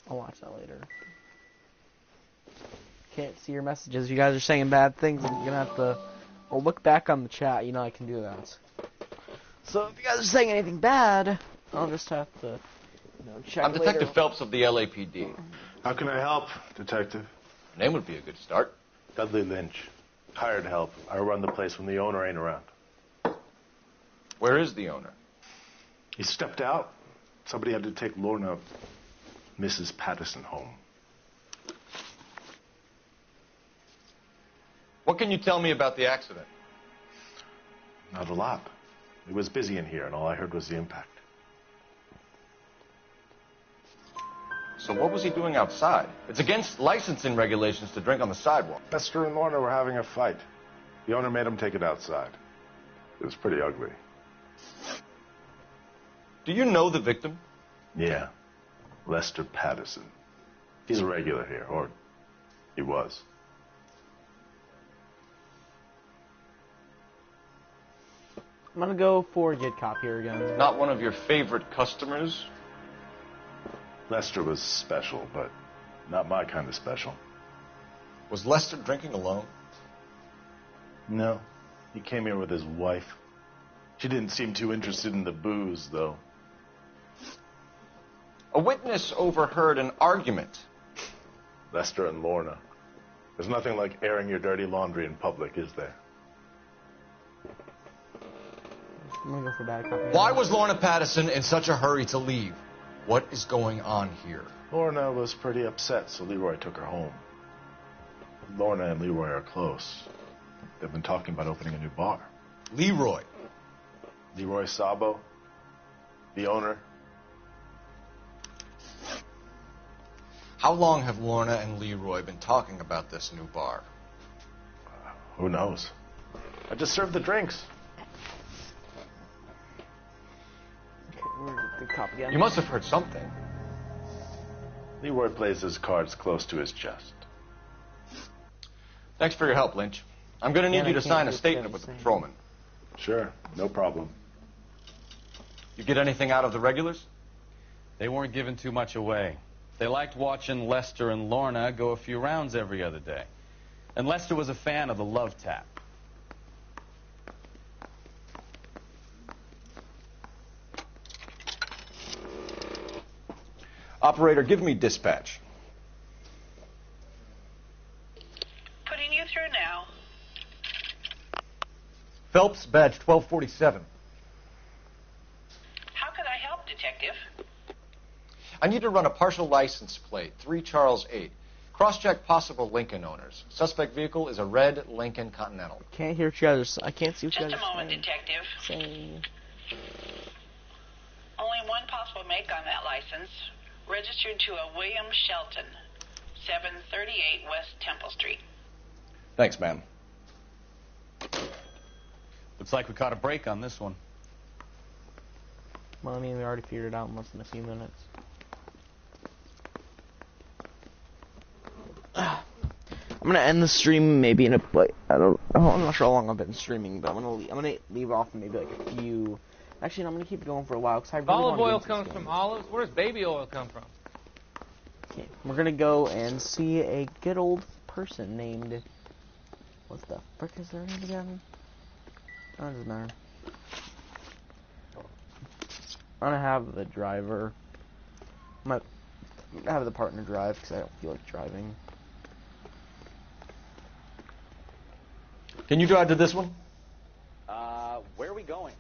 I'll watch that later. Can't see your messages. You guys are saying bad things. I'm going to have to... Well, look back on the chat. You know I can do that. So if you guys are saying anything bad, I'll just have to, check I'm Detective later. Phelps of the LAPD. How can I help, Detective? Your name would be a good start. Dudley Lynch. Hired help. I run the place when the owner ain't around. Where is the owner? He stepped out. Somebody had to take Lorna, Mrs. Patterson, home. What can you tell me about the accident? Not a lot. It was busy in here, and all I heard was the impact. So what was he doing outside? It's against licensing regulations to drink on the sidewalk. Lester and Lorna were having a fight. The owner made him take it outside. It was pretty ugly. Do you know the victim? Yeah. Lester Patterson. He's a regular here, or he was. I'm going to go for good cop here again. Not one of your favorite customers? Lester was special, but not my kind of special. Was Lester drinking alone? No. He came here with his wife. She didn't seem too interested in the booze, though. A witness overheard an argument. Lester and Lorna. There's nothing like airing your dirty laundry in public, is there? I'm going to go for bad cop. Why was Lorna Patterson in such a hurry to leave? What is going on here? Lorna was pretty upset, so Leroy took her home. Lorna and Leroy are close. They've been talking about opening a new bar. Leroy? Leroy Sabo, the owner. How long have Lorna and Leroy been talking about this new bar? Who knows? I just served the drinks. The cop again. You must have heard something. Leroy plays his cards close to his chest. Thanks for your help, Lynch. I'm going to need you to sign a statement with the patrolman. Sure, no problem. You get anything out of the regulars? They weren't giving too much away. They liked watching Lester and Lorna go a few rounds every other day. And Lester was a fan of the love tap. Operator, give me dispatch. Putting you through now. Phelps, badge 1247. How can I help, Detective? I need to run a partial license plate, 3 Charles 8. Cross-check possible Lincoln owners. Suspect vehicle is a red Lincoln Continental. Can't hear what you guys are, I can't see what you Just guys a are moment, Detective. saying. Only one possible make on that license. Registered to a William Shelton, 738 West Temple Street. Thanks, ma'am. Looks like we caught a break on this one. Well, I mean, we already figured it out in less than a few minutes. I'm gonna end the stream maybe in a I'm not sure how long I've been streaming, but I'm gonna leave off in maybe like a few. Actually, no, I'm gonna keep it going for a while because I really Olive want to oil get comes from olives. Where does baby oil come from? Okay, we're gonna go and see a good old person named. What the frick is their name again? Oh, it doesn't matter. I'm gonna have the driver. I'm gonna have the partner drive because I don't feel like driving. Can you drive to this one? Where are we going?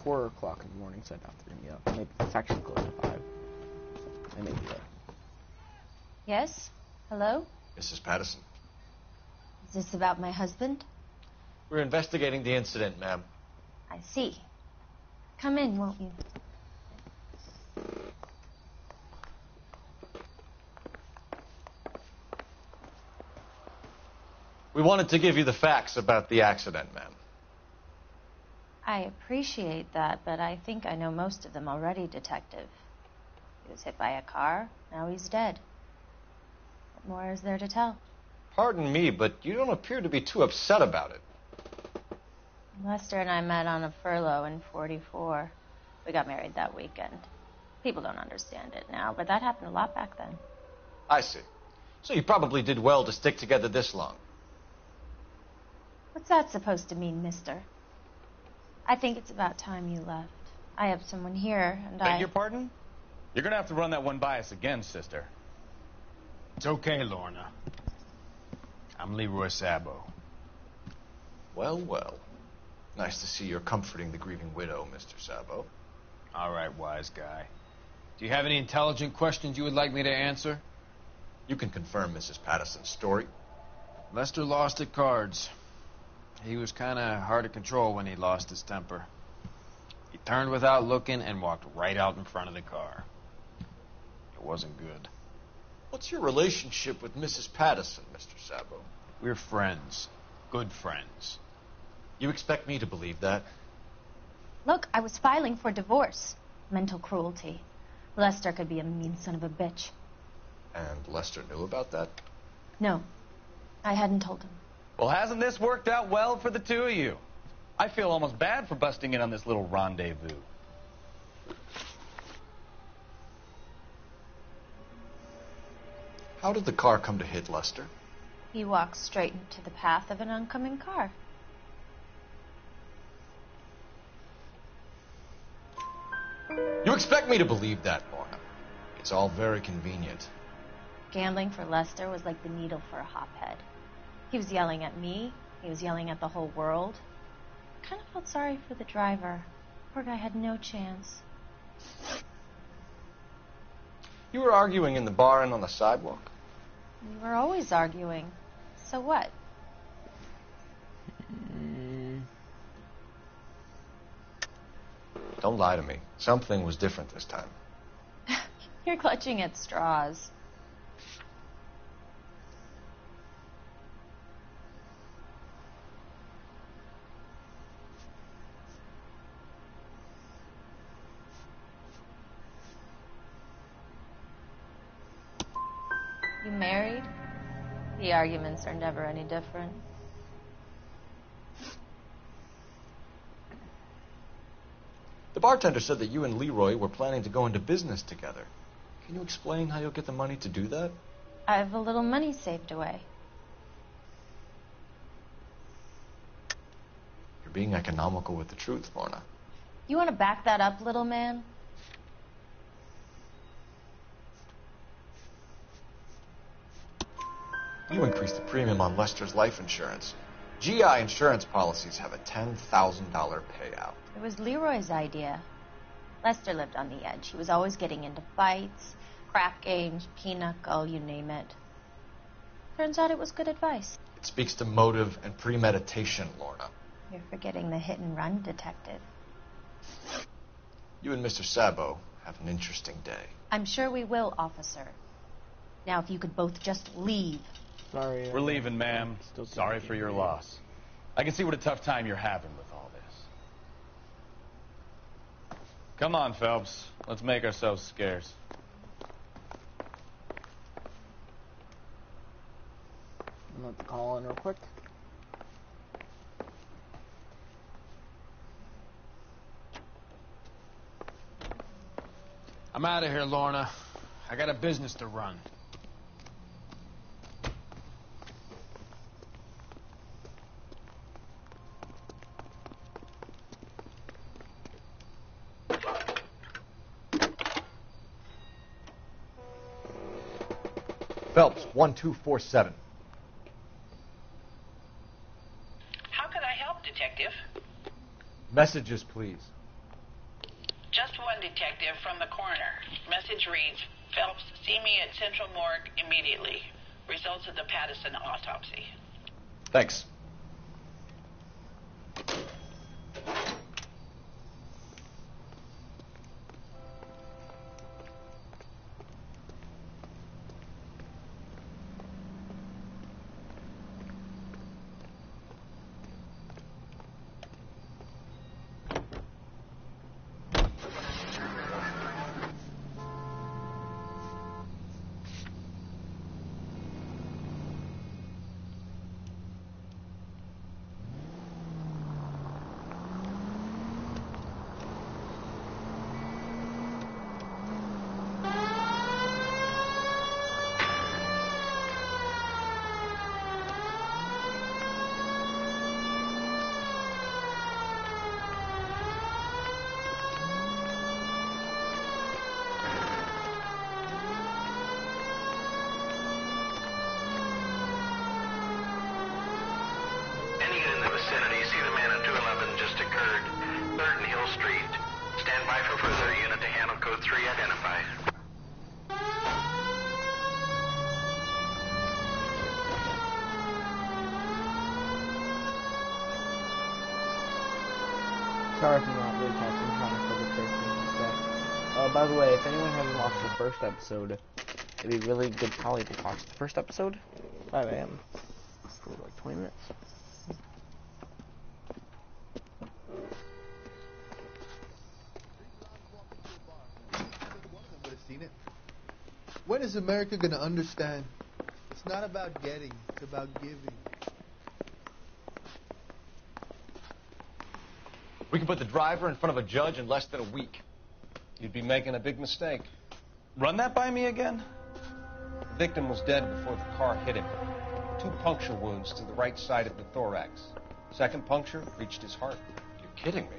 4 o'clock in the morning, so I'd have to bring me up. Maybe it's actually close to 5. I may be there. Yes? Hello? Mrs. Patterson. Is this about my husband? We're investigating the incident, ma'am. I see. Come in, won't you? We wanted to give you the facts about the accident, ma'am. I appreciate that, but I think I know most of them already, Detective. He was hit by a car, now he's dead. What more is there to tell? Pardon me, but you don't appear to be too upset about it. Lester and I met on a furlough in '44. We got married that weekend. People don't understand it now, but that happened a lot back then. I see. So you probably did well to stick together this long. What's that supposed to mean, mister? I think it's about time you left. I have someone here, and Beg your pardon? You're gonna have to run that one by us again, sister. It's okay, Lorna. I'm Leroy Sabo. Well, well. Nice to see you're comforting the grieving widow, Mr. Sabo. All right, wise guy. Do you have any intelligent questions you would like me to answer? You can confirm Mrs. Patterson's story. Lester lost at cards. He was kind of hard to control when he lost his temper. He turned without looking and walked right out in front of the car. It wasn't good. What's your relationship with Mrs. Patterson, Mr. Sabo? We're friends. Good friends. You expect me to believe that? Look, I was filing for divorce. Mental cruelty. Lester could be a mean son of a bitch. And Lester knew about that? No, I hadn't told him. Well, hasn't this worked out well for the two of you? I feel almost bad for busting in on this little rendezvous. How did the car come to hit Lester? He walked straight into the path of an oncoming car. You expect me to believe that, Lorna? It's all very convenient. Gambling for Lester was like the needle for a hophead. He was yelling at me. He was yelling at the whole world. I kind of felt sorry for the driver. Poor guy had no chance. You were arguing in the bar and on the sidewalk? We were always arguing. So what? Don't lie to me. Something was different this time. You're clutching at straws. You married? The arguments are never any different. The bartender said that you and Leroy were planning to go into business together. Can you explain how you'll get the money to do that? I have a little money saved away. You're being economical with the truth, Lorna. You want to back that up, little man? You increased the premium on Lester's life insurance. GI insurance policies have a $10,000 payout. It was Leroy's idea. Lester lived on the edge. He was always getting into fights, crap games, pinochle, you name it. Turns out it was good advice. It speaks to motive and premeditation, Lorna. You're forgetting the hit and run, detective. You and Mr. Sabo have an interesting day. I'm sure we will, officer. Now, if you could both just leave. Sorry. We're leaving, ma'am. Sorry for your loss. I can see what a tough time you're having with all this. Come on, Phelps. Let's make ourselves scarce. I'm going to call in real quick. I'm out of here, Lorna. I got a business to run. Phelps, 1247. How can I help, Detective? Messages, please. detective from the coroner. Message reads, Phelps, see me at Central Morgue immediately. Results of the Pattison autopsy. Thanks. Sorry if I'm not really catching, trying to focus things and stuff. By the way, if anyone hasn't watched the first episode, it'd be really good probably to watch the first episode. 5 a.m. for like 20 minutes. When is America gonna understand? It's not about getting, it's about giving. We can put the driver in front of a judge in less than a week. You'd be making a big mistake. Run that by me again? The victim was dead before the car hit him. 2 puncture wounds to the right side of the thorax. Second puncture reached his heart. You're kidding me.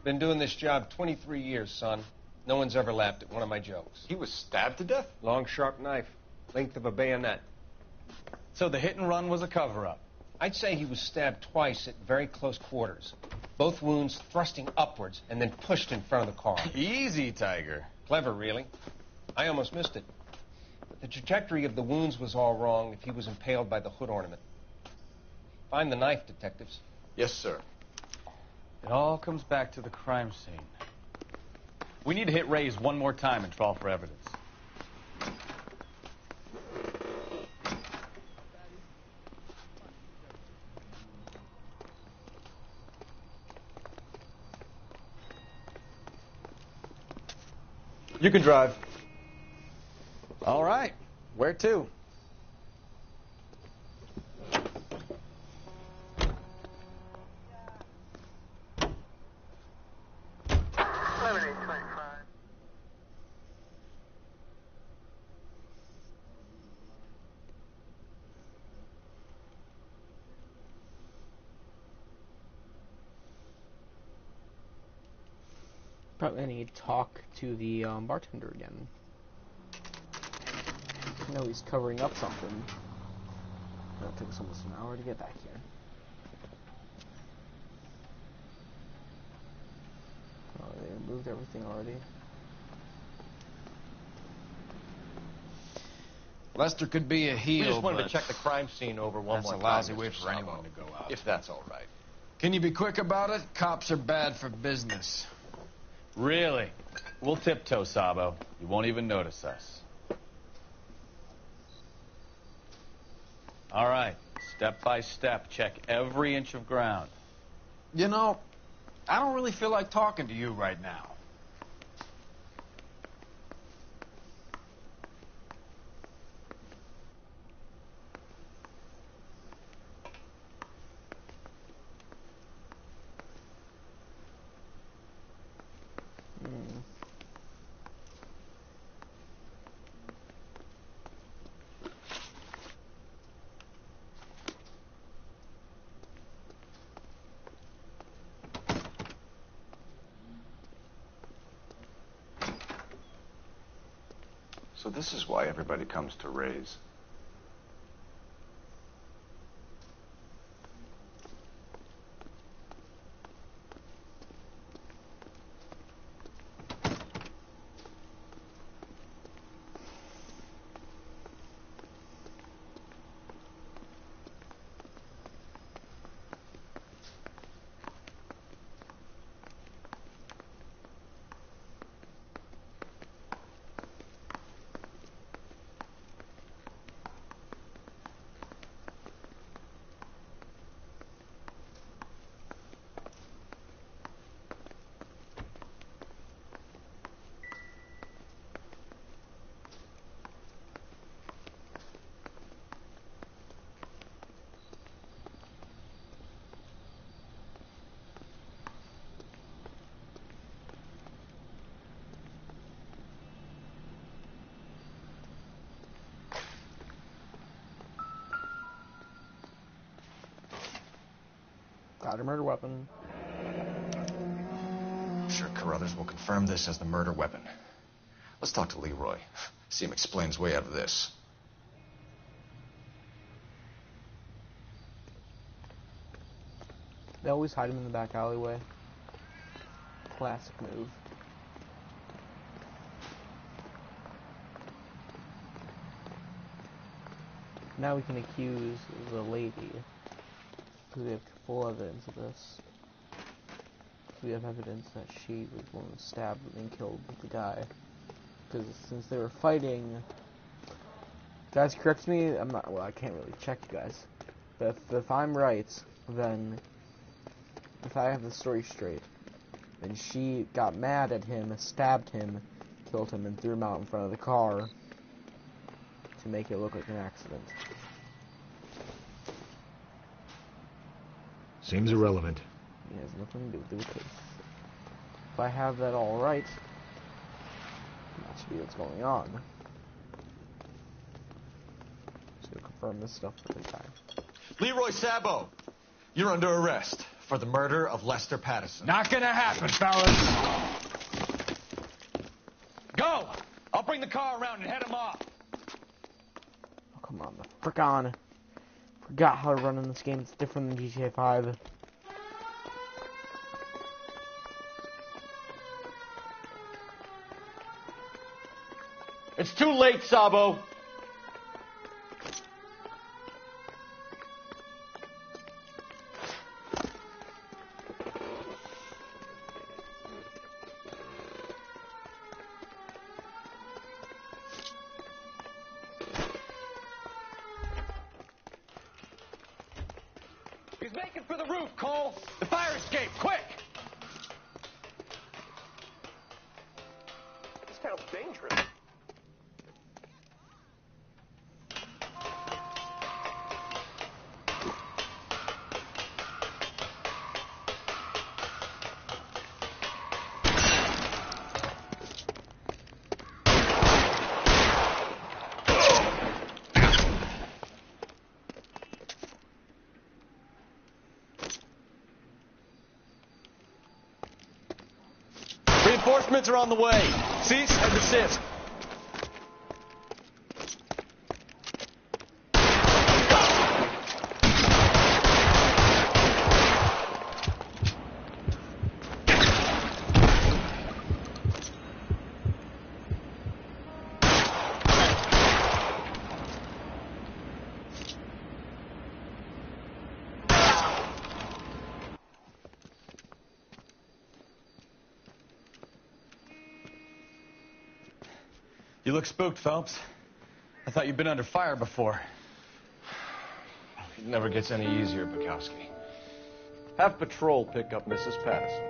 Been doing this job 23 years, son. No one's ever laughed at one of my jokes. He was stabbed to death? Long, sharp knife. Length of a bayonet. So the hit and run was a cover-up? I'd say he was stabbed twice at very close quarters. Both wounds thrusting upwards and then pushed in front of the car. Easy, Tiger. Clever, really. I almost missed it. But the trajectory of the wounds was all wrong if he was impaled by the hood ornament. Find the knife, detectives. Yes, sir. It all comes back to the crime scene. We need to hit Ray's one more time and trawl for evidence. You can drive. All right. Where to? Probably need to talk to the bartender again. I know he's covering up something. It took us almost an hour to get back here. Oh, they moved everything already. Lester could be a heel, We just wanted but to check the crime scene over one that's more a time. lousy way Mr. for anyone Sabo. to go out. If that's all right. Can you be quick about it? Cops are bad for business. Really? We'll tiptoe, Sabo. You won't even notice us. All right. Step by step, check every inch of ground. You know, I don't really feel like talking to you right now. So this is why everybody comes to Ray's. Got a murder weapon. I'm sure Carruthers will confirm this as the murder weapon. Let's talk to Leroy. See him explain his way out of this. They always hide him in the back alleyway. Classic move. Now we can accuse the lady, because we have full evidence of this. We have evidence that she was the one who stabbed and killed the guy. Because since they were fighting, guys, correct me. I'm not. Well, I can't really check you guys. But if I'm right, then if I have the story straight, then she got mad at him, stabbed him, killed him, and threw him out in front of the car to make it look like an accident. Seems irrelevant. It has nothing to do with the case. If I have that all right, that should be what's going on. Just gonna confirm this stuff for this time. Leroy Sabo, you're under arrest for the murder of Lester Patterson. Not gonna happen, fellas. Go! I'll bring the car around and head him off. Oh, come on, the frick on. Forgot how to run in this game. It's different than GTA 5. It's too late, Sabo. He's making for the roof, Cole. The fire escape, quick! This sounds dangerous. Reinforcements are on the way. Cease and desist. You look spooked, Phelps. I thought you'd been under fire before. It never gets any easier, Bukowski. Have patrol pick up Mrs. Patterson.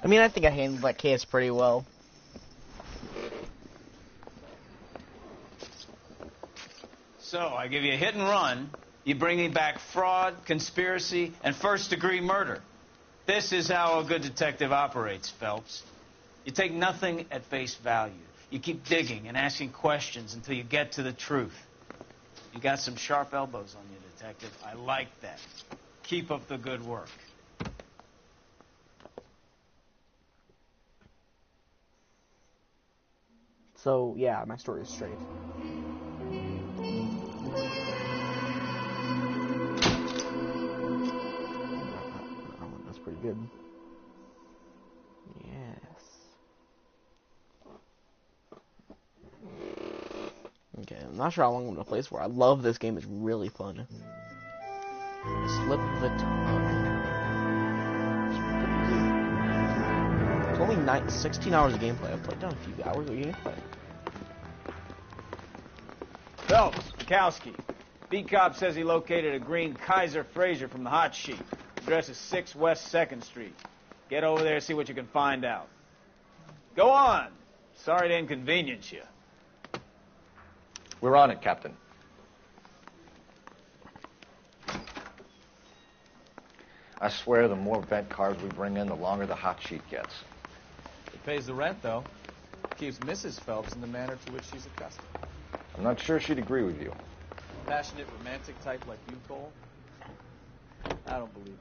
I mean, I think I handled that case pretty well. So, I give you a hit and run. You bring me back fraud, conspiracy, and first-degree murder. This is how a good detective operates, Phelps. You take nothing at face value. You keep digging and asking questions until you get to the truth. You got some sharp elbows on you, detective. I like that. Keep up the good work. So, yeah, my story is straight. That's pretty good. Yes. Okay, I'm not sure how long I'm gonna play this for. I love this game. It's really fun. Slip the tongue. It's only 16 hours of gameplay. I've played down a few hours of gameplay. Phelps, Bukowski. B-Cop says he located a green Kaiser Fraser from the hot sheet. Address is 6 West 2nd Street. Get over there and see what you can find out. Go on. Sorry to inconvenience you. We're on it, Captain. I swear the more vent cards we bring in, the longer the hot sheet gets. It pays the rent, though. Keeps Mrs. Phelps in the manner to which she's accustomed. I'm not sure she'd agree with you. Passionate romantic type like you, Cole? I don't believe him.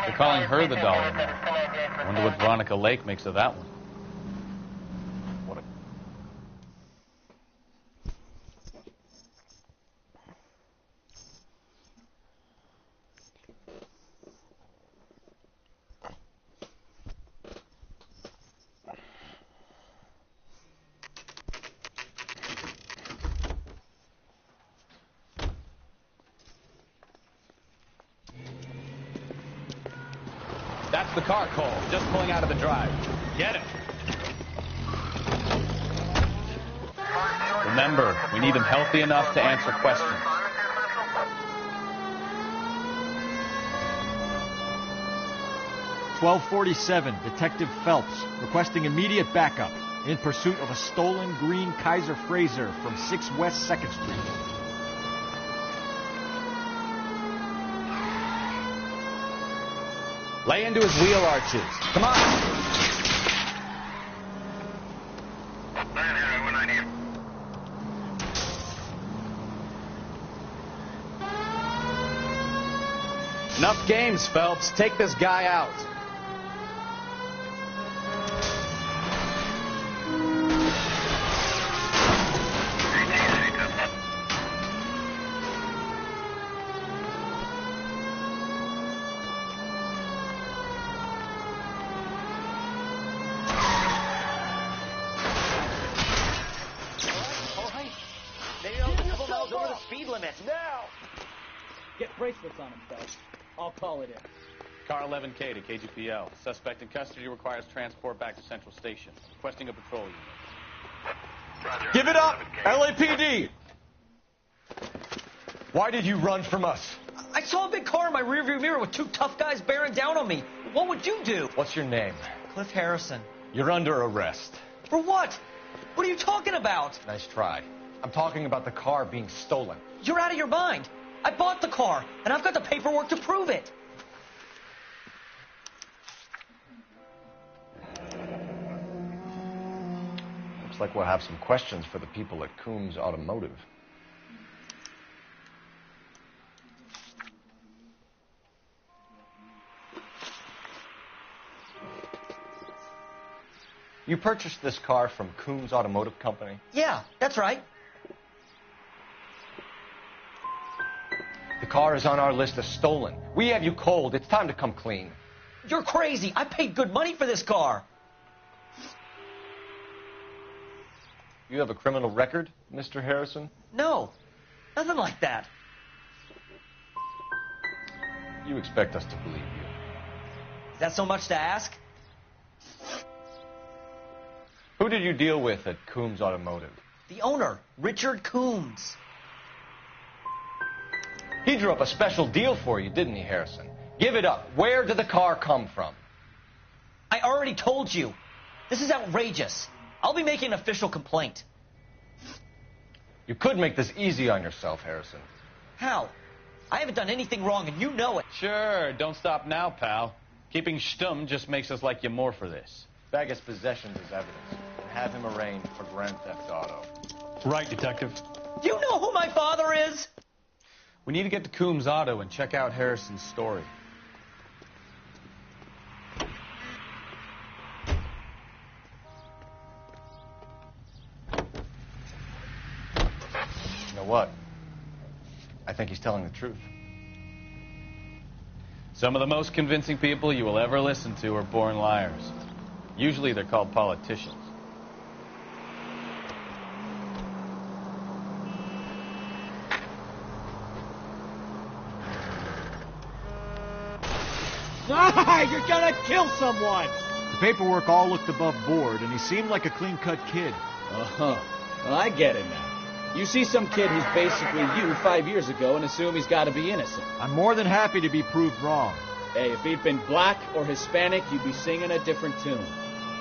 They're calling her the dollar now. Wonder what Veronica Lake makes of that one. That's the car, Cole. Just pulling out of the drive. Get it. Remember, we need him healthy enough to answer questions. (1247) Detective Phelps requesting immediate backup in pursuit of a stolen green Kaiser Frazer from 6 West 2nd Street. Lay into his wheel arches. Come on. Enough games, Phelps. Take this guy out. Get bracelets on him, Phelps. I'll call it in. Car 11K to KGPL. Suspect in custody requires transport back to Central Station. Requesting a patrol unit. Give it up, LAPD! Why did you run from us? I saw a big car in my rearview mirror with 2 tough guys bearing down on me. What would you do? What's your name? Cliff Harrison. You're under arrest. For what? What are you talking about? Nice try. I'm talking about the car being stolen. You're out of your mind. I bought the car, and I've got the paperwork to prove it. Looks like we'll have some questions for the people at Coombs Automotive. You purchased this car from Coombs Automotive Company? Yeah, that's right. The car is on our list as stolen. We have you cold. It's time to come clean. You're crazy. I paid good money for this car. You have a criminal record, Mr. Harrison? No, nothing like that. You expect us to believe you. Is that so much to ask? Who did you deal with at Coombs Automotive? The owner, Richard Coombs. He drew up a special deal for you, didn't he, Harrison? Give it up. Where did the car come from? I already told you. This is outrageous. I'll be making an official complaint. You could make this easy on yourself, Harrison. How? I haven't done anything wrong, and you know it. Sure, don't stop now, pal. Keeping stum just makes us like you more for this. Bag his possessions as evidence, and have him arraigned for Grand Theft Auto. Right, Detective. Do you know who my father is? We need to get to Coombs Auto and check out Harrison's story. You know what? I think he's telling the truth. Some of the most convincing people you will ever listen to are born liars. Usually they're called politicians. You're gonna kill someone! The paperwork all looked above board, and he seemed like a clean-cut kid. Uh-huh. Well, I get it now. You see some kid who's basically you 5 years ago and assume he's got to be innocent. I'm more than happy to be proved wrong. Hey, if he'd been black or Hispanic, you'd be singing a different tune.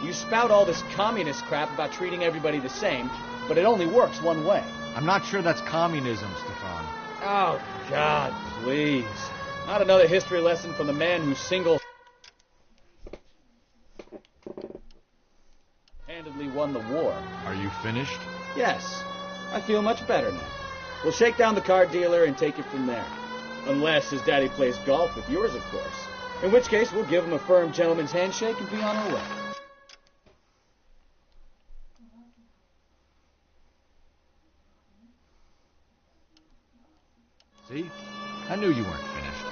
You spout all this communist crap about treating everybody the same, but it only works one way. I'm not sure that's communism, Stefan. Oh, God, please. Not another history lesson from the man who single-handedly won the war. Are you finished? Yes. I feel much better now. We'll shake down the car dealer and take it from there. Unless his daddy plays golf with yours, of course. In which case, we'll give him a firm gentleman's handshake and be on our way. See? I knew you weren't finished.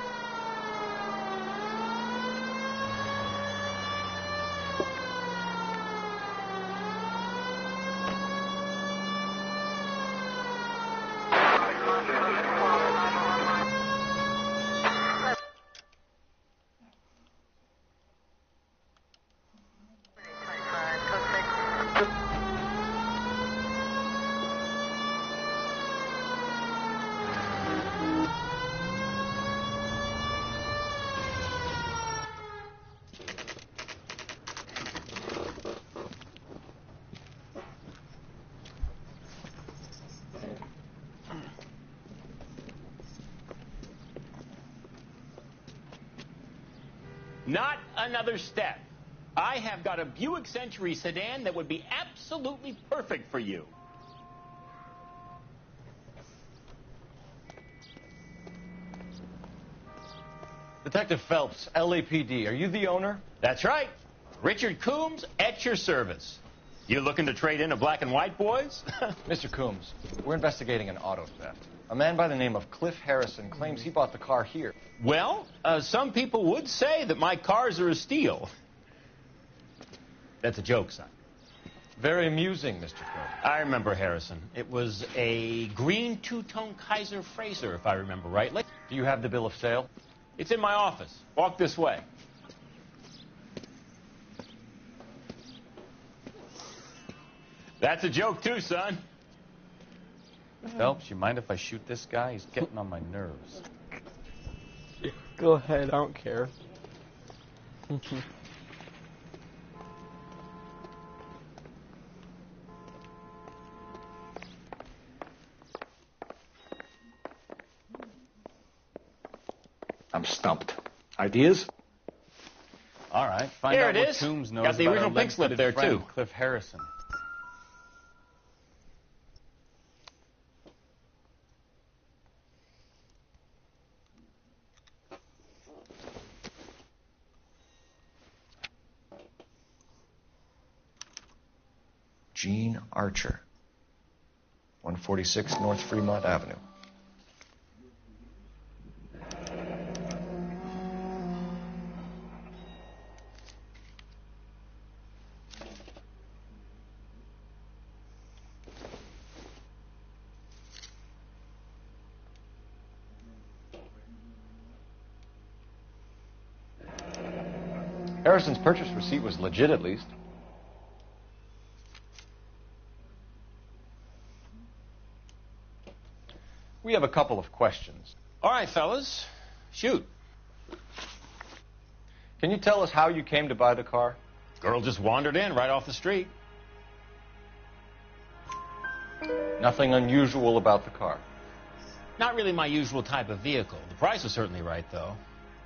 Not another step. I have got a Buick Century sedan that would be absolutely perfect for you. Detective Phelps, LAPD, are you the owner? That's right. Richard Coombs at your service. You looking to trade in a black and white, boys? Mr. Coombs, we're investigating an auto theft. A man by the name of Cliff Harrison claims he bought the car here. Well, some people would say that my cars are a steal. That's a joke, son. Very amusing, Mr. Coombs. I remember Harrison. It was a green two-tone Kaiser Frazer, if I remember rightly. Do you have the bill of sale? It's in my office. Walk this way. That's a joke, too, son. Phelps, you mind if I shoot this guy? He's getting on my nerves. Go ahead, I don't care. I'm stumped. Ideas? All right, find Here out it what is. Coombs knows Got the about original our pink slip lead-footed there, friend, too. Cliff Harrison. Gene Archer, 146 North Fremont Avenue. Harrison's purchase receipt was legit, at least. We have a couple of questions. All right, fellas. Shoot. Can you tell us how you came to buy the car? Girl just wandered in right off the street. Nothing unusual about the car. Not really my usual type of vehicle. The price was certainly right, though.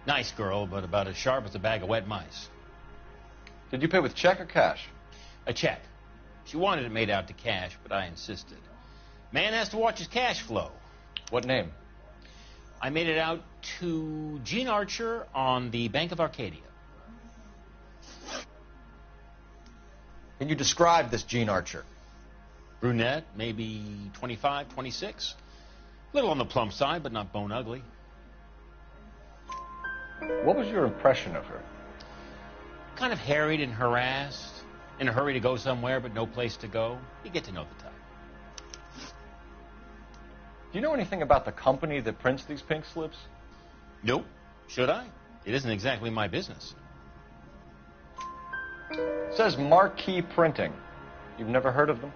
Nice girl, but about as sharp as a bag of wet mice. Did you pay with check or cash? A check. She wanted it made out to cash, but I insisted. Man has to watch his cash flow. What name? I made it out to Gene Archer on the Bank of Arcadia. Can you describe this Gene Archer? Brunette, maybe 25, 26. Little on the plump side, but not bone ugly. What was your impression of her? Kind of harried and harassed. In a hurry to go somewhere, but no place to go. You get to know the type. Do you know anything about the company that prints these pink slips? Nope. Should I? It isn't exactly my business. It says Marquee Printing. You've never heard of them?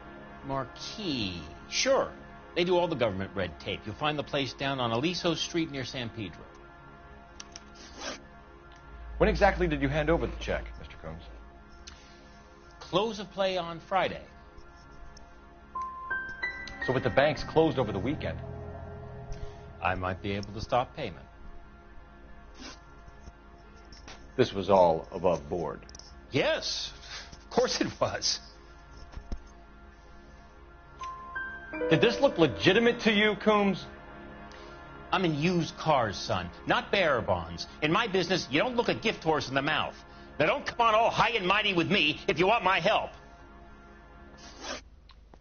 Marquee. Sure. They do all the government red tape. You'll find the place down on Aliso Street near San Pedro. When exactly did you hand over the check, Mr. Coombs? Close of play on Friday. So with the banks closed over the weekend? I might be able to stop payment. This was all above board. Yes, of course it was. Did this look legitimate to you, Coombs? I'm in used cars, son, not bearer bonds. In my business, you don't look a gift horse in the mouth. Now don't come on all high and mighty with me if you want my help.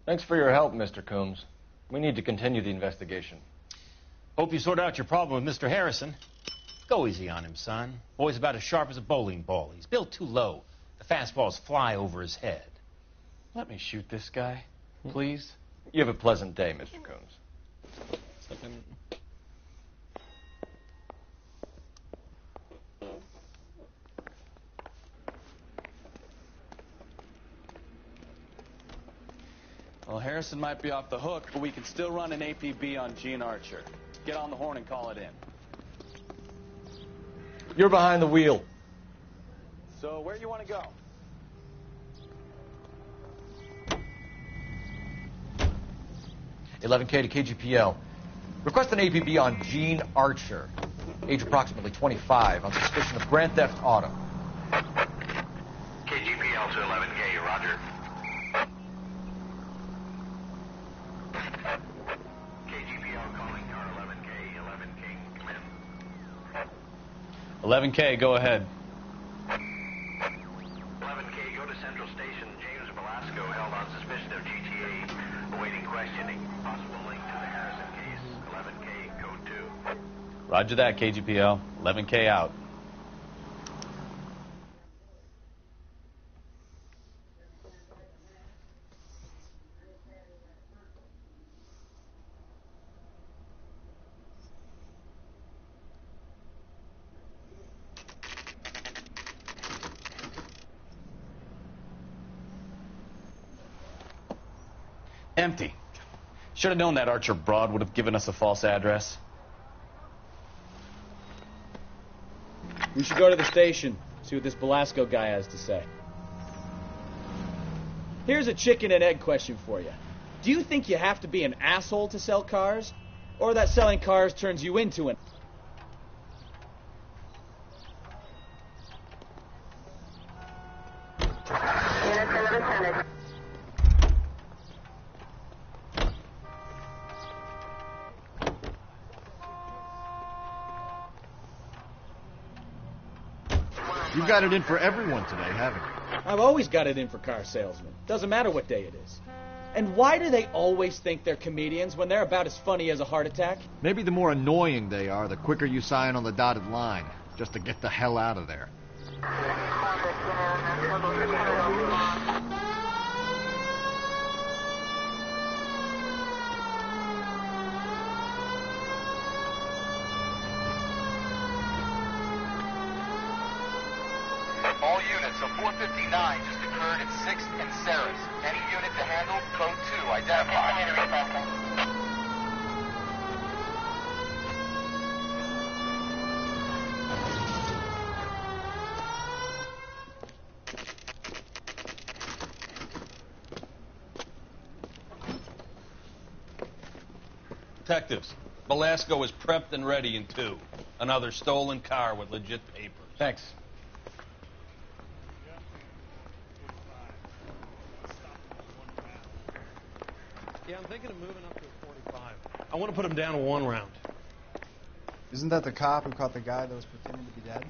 Thanks for your help, Mr. Coombs. We need to continue the investigation. Hope you sort out your problem with Mr. Harrison. Go easy on him, son. Boy's about as sharp as a bowling ball. He's built too low. The fastballs fly over his head. Let me shoot this guy, please. You have a pleasant day, Mr. Coombs. Well, Harrison might be off the hook, but we can still run an APB on Gene Archer. Get on the horn and call it in. You're behind the wheel. So where do you want to go? $11K to KGPL. Request an APB on Gene Archer, age approximately 25, on suspicion of grand theft auto. KGPL to 11K, roger. KGPL calling car 11K, 11K, come in. 11K, go ahead. 11K, go to Central Station. James Velasco held on suspicion of GTA, awaiting questioning. Possible link to the Harrison case. 11K, code 2. Roger that, KGPL. 11K out. Empty. Should have known that Archer broad would have given us a false address. We should go to the station, see what this Velasco guy has to say. Here's a chicken and egg question for you. Do you think you have to be an asshole to sell cars? Or that selling cars turns you into an... You've got it in for everyone today, haven't you? I've always got it in for car salesmen. Doesn't matter what day it is. And why do they always think they're comedians when they're about as funny as a heart attack? Maybe the more annoying they are, the quicker you sign on the dotted line, just to get the hell out of there. All units, a 459 just occurred at 6th and Sarah's. Any unit to handle, code 2, identify. Detectives, Velasco is prepped and ready in 2. Another stolen car with legit papers. Thanks. Yeah, I'm thinking of moving up to a 45. I want to put him down to 1 round. Isn't that the cop who caught the guy that was pretending to be dead?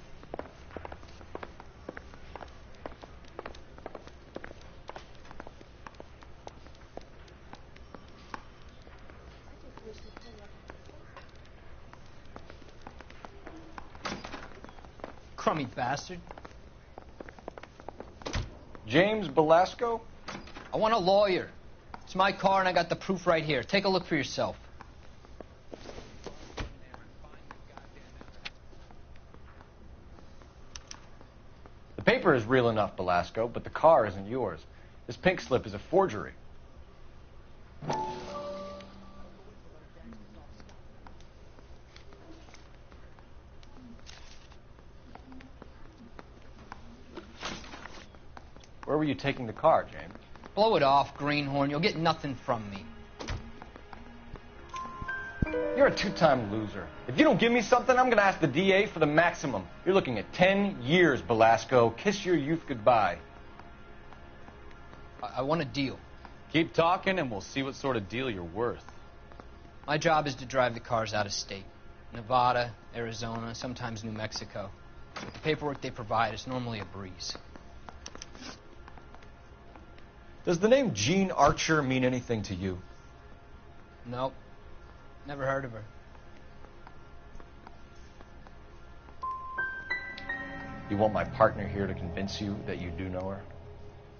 Crummy bastard. James Velasco? I want a lawyer. It's my car and I got the proof right here. Take a look for yourself. The paper is real enough, Velasco, but the car isn't yours. This pink slip is a forgery. Where were you taking the car, James? Blow it off, greenhorn. You'll get nothing from me. You're a two-time loser. If you don't give me something, I'm going to ask the DA for the maximum. You're looking at 10 years, Belasco. Kiss your youth goodbye. I want a deal. Keep talking and we'll see what sort of deal you're worth. My job is to drive the cars out of state. Nevada, Arizona, sometimes New Mexico. The paperwork they provide is normally a breeze. Does the name Jean Archer mean anything to you? Nope. Never heard of her. You want my partner here to convince you that you do know her?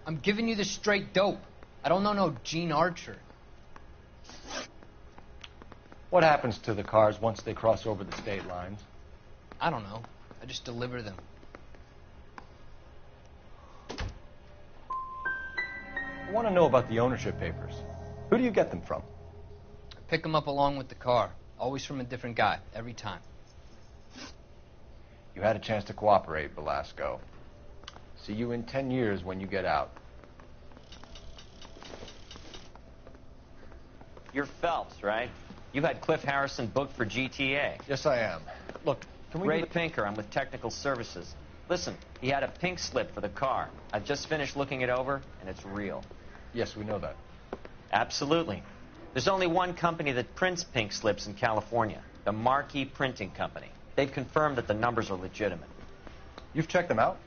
I'm giving you the straight dope. I don't know no Jean Archer. What happens to the cars once they cross over the state lines? I don't know. I just deliver them. I want to know about the ownership papers. Who do you get them from? I pick them up along with the car. Always from a different guy, every time. You had a chance to cooperate, Belasco. See you in 10 years when you get out. You're Phelps, right? You had Cliff Harrison booked for GTA. Yes, I am. Look, can we... Ray Pinker, I'm with Technical Services. Listen, he had a pink slip for the car. I've just finished looking it over, and it's real. Yes, we know that. Absolutely. There's only one company that prints pink slips in California, the Marquee Printing Company. They've confirmed that the numbers are legitimate. You've checked them out?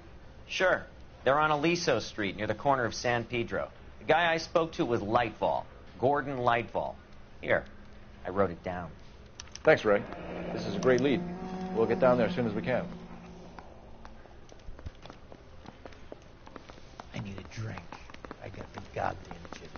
Sure. They're on Aliso Street near the corner of San Pedro. The guy I spoke to was Lightfall, Gordon Lightfall. Here, I wrote it down. Thanks, Ray. This is a great lead. We'll get down there as soon as we can. I need a drink. I got the goddamn jitters.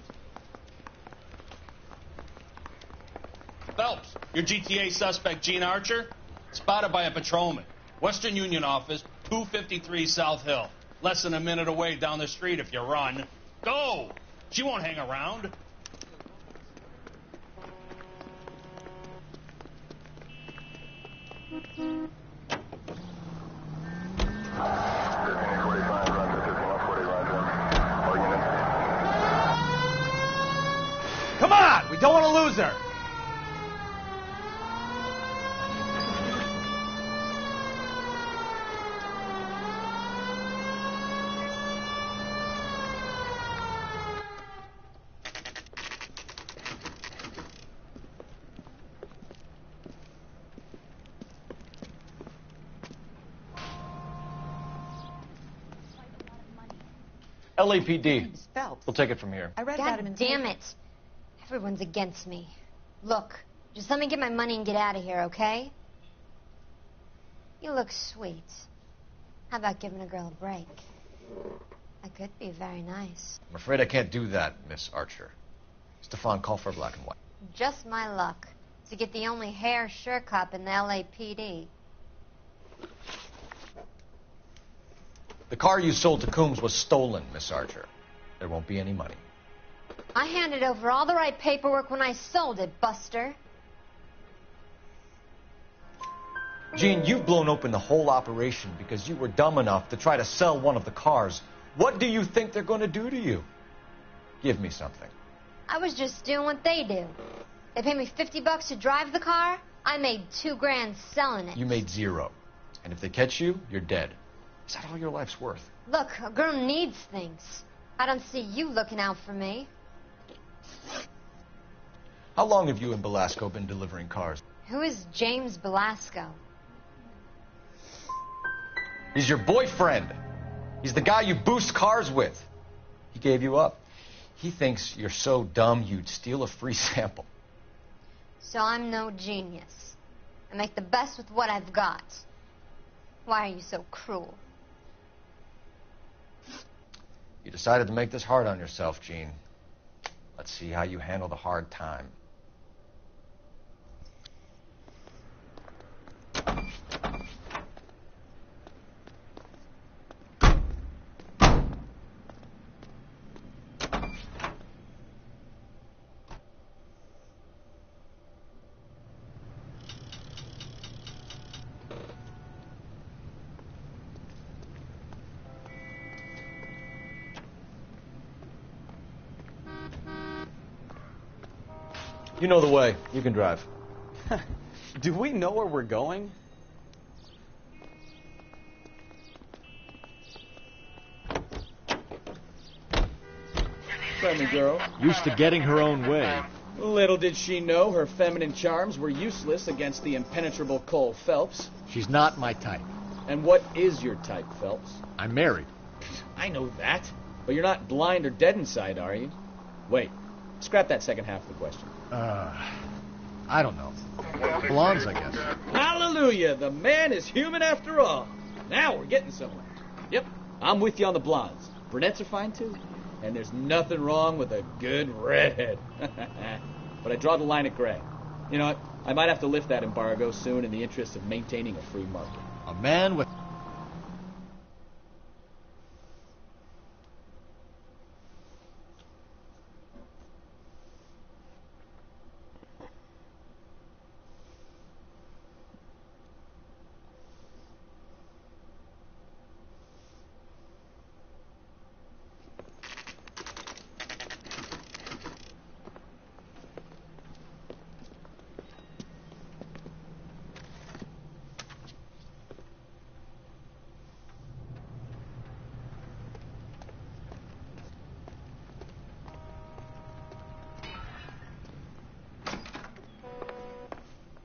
Phelps, your GTA suspect, Jean Archer, spotted by a patrolman. Western Union office, 253 South Hill. Less than a minute away down the street if you run. Go! She won't hang around. Come on! We don't want to lose her! LAPD. We'll take it from here. God damn it. Everyone's against me. Look, just let me get my money and get out of here, okay? You look sweet. How about giving a girl a break? That could be very nice. I'm afraid I can't do that, Miss Archer. Stefan, call for black and white. Just my luck to get the only hair sure cop in the LAPD. The car you sold to Coombs was stolen, Miss Archer. There won't be any money. I handed over all the right paperwork when I sold it, Buster. Jean, you've blown open the whole operation because you were dumb enough to try to sell one of the cars. What do you think they're going to do to you? Give me something. I was just doing what they do. They paid me $50 to drive the car. I made $2 grand selling it. You made $0. And if they catch you, you're dead. Is that all your life's worth? Look, a girl needs things. I don't see you looking out for me. How long have you and Belasco been delivering cars? Who is James Belasco? He's your boyfriend. He's the guy you boost cars with. He gave you up. He thinks you're so dumb you'd steal a free sample. So I'm no genius. I make the best with what I've got. Why are you so cruel? You decided to make this hard on yourself, Jean. Let's see how you handle the hard time. You know the way. You can drive. Do we know where we're going? Friendly girl. Used to getting her own way. Little did she know her feminine charms were useless against the impenetrable Cole Phelps. She's not my type. And what is your type, Phelps? I'm married. I know that. But you're not blind or dead inside, are you? Wait. Scrap that second half of the question. I don't know. Blondes, I guess. Hallelujah! The man is human after all. Now we're getting somewhere. Yep, I'm with you on the blondes. Brunettes are fine too. And there's nothing wrong with a good redhead. But I draw the line at gray. You know what? I might have to lift that embargo soon in the interest of maintaining a free market. A man with...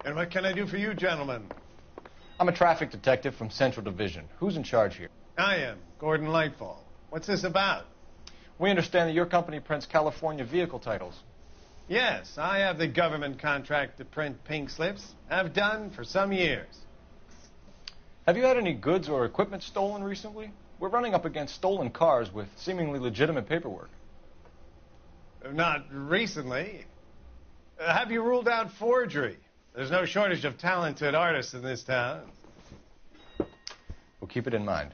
And what can I do for you, gentlemen? I'm a traffic detective from Central Division. Who's in charge here? I am, Gordon Lightfall. What's this about? We understand that your company prints California vehicle titles. Yes, I have the government contract to print pink slips. Have done for some years. Have you had any goods or equipment stolen recently? We're running up against stolen cars with seemingly legitimate paperwork. Not recently. Have you ruled out forgery? There's no shortage of talented artists in this town. We'll keep it in mind.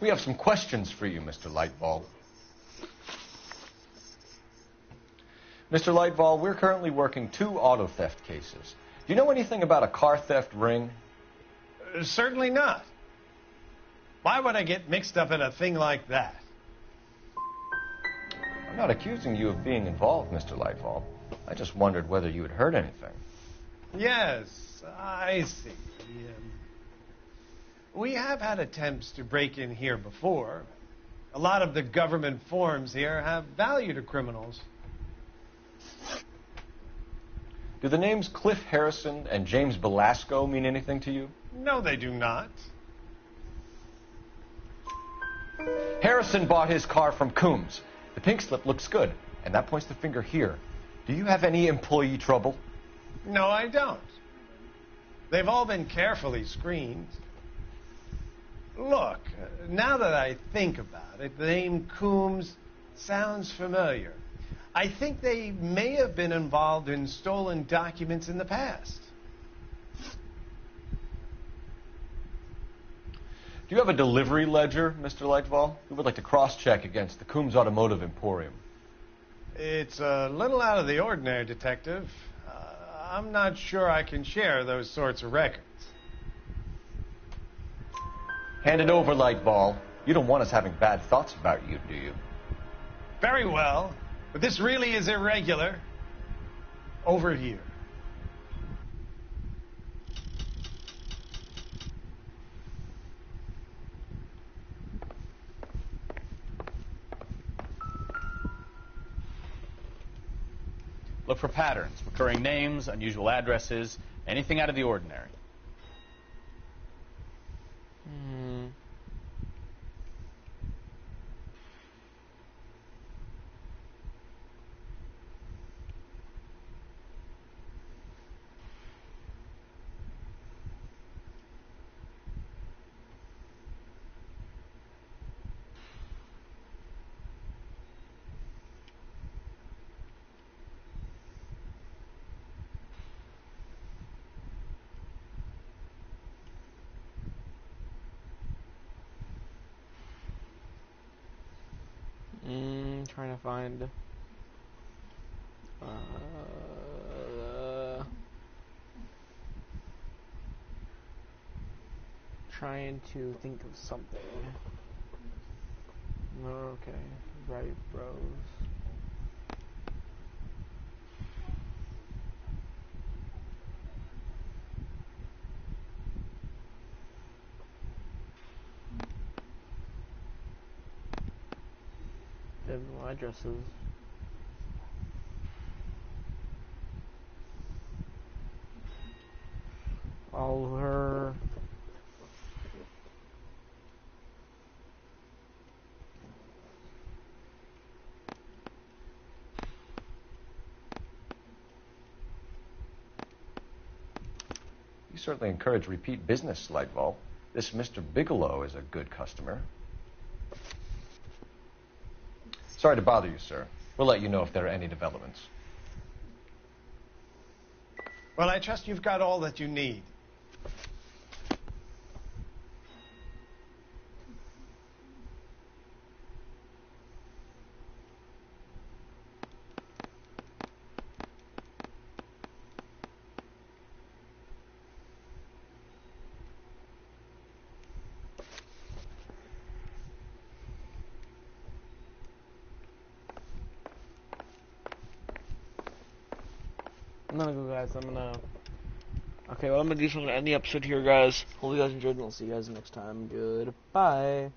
We have some questions for you, Mr. Lightball. Mr. Lightball, we're currently working 2 auto theft cases. Do you know anything about a car theft ring? Certainly not. Why would I get mixed up in a thing like that? I'm not accusing you of being involved, Mr. Lightfall. I just wondered whether you had heard anything. Yes, I see. We have had attempts to break in here before. A lot of the government forms here have value to criminals. Do the names Cliff Harrison and James Belasco mean anything to you? No, they do not. Harrison bought his car from Coombs. The pink slip looks good, and that points the finger here. Do you have any employee trouble? No, I don't. They've all been carefully screened. Look, now that I think about it, the name Coombs sounds familiar. I think they may have been involved in stolen documents in the past. Do you have a delivery ledger, Mr. Lightfall? We would like to cross-check against the Coombs Automotive Emporium. It's a little out of the ordinary, Detective. I'm not sure I can share those sorts of records. Hand it over, Lightball. You don't want us having bad thoughts about you, do you? Very well, but this really is irregular. Over here. Look for patterns, recurring names, unusual addresses, anything out of the ordinary. Trying to find... trying to think of something. Okay. Right, bros. They have no addresses. Follow her. You certainly encourage repeat business, Lightval. This Mr. Bigelow is a good customer. Sorry to bother you, sir. We'll let you know if there are any developments. Well, I trust you've got all that you need. I'm gonna go, guys. Okay, well, I'm gonna do something to end the episode here, guys. Hope you guys enjoyed, and I'll see you guys next time. Goodbye.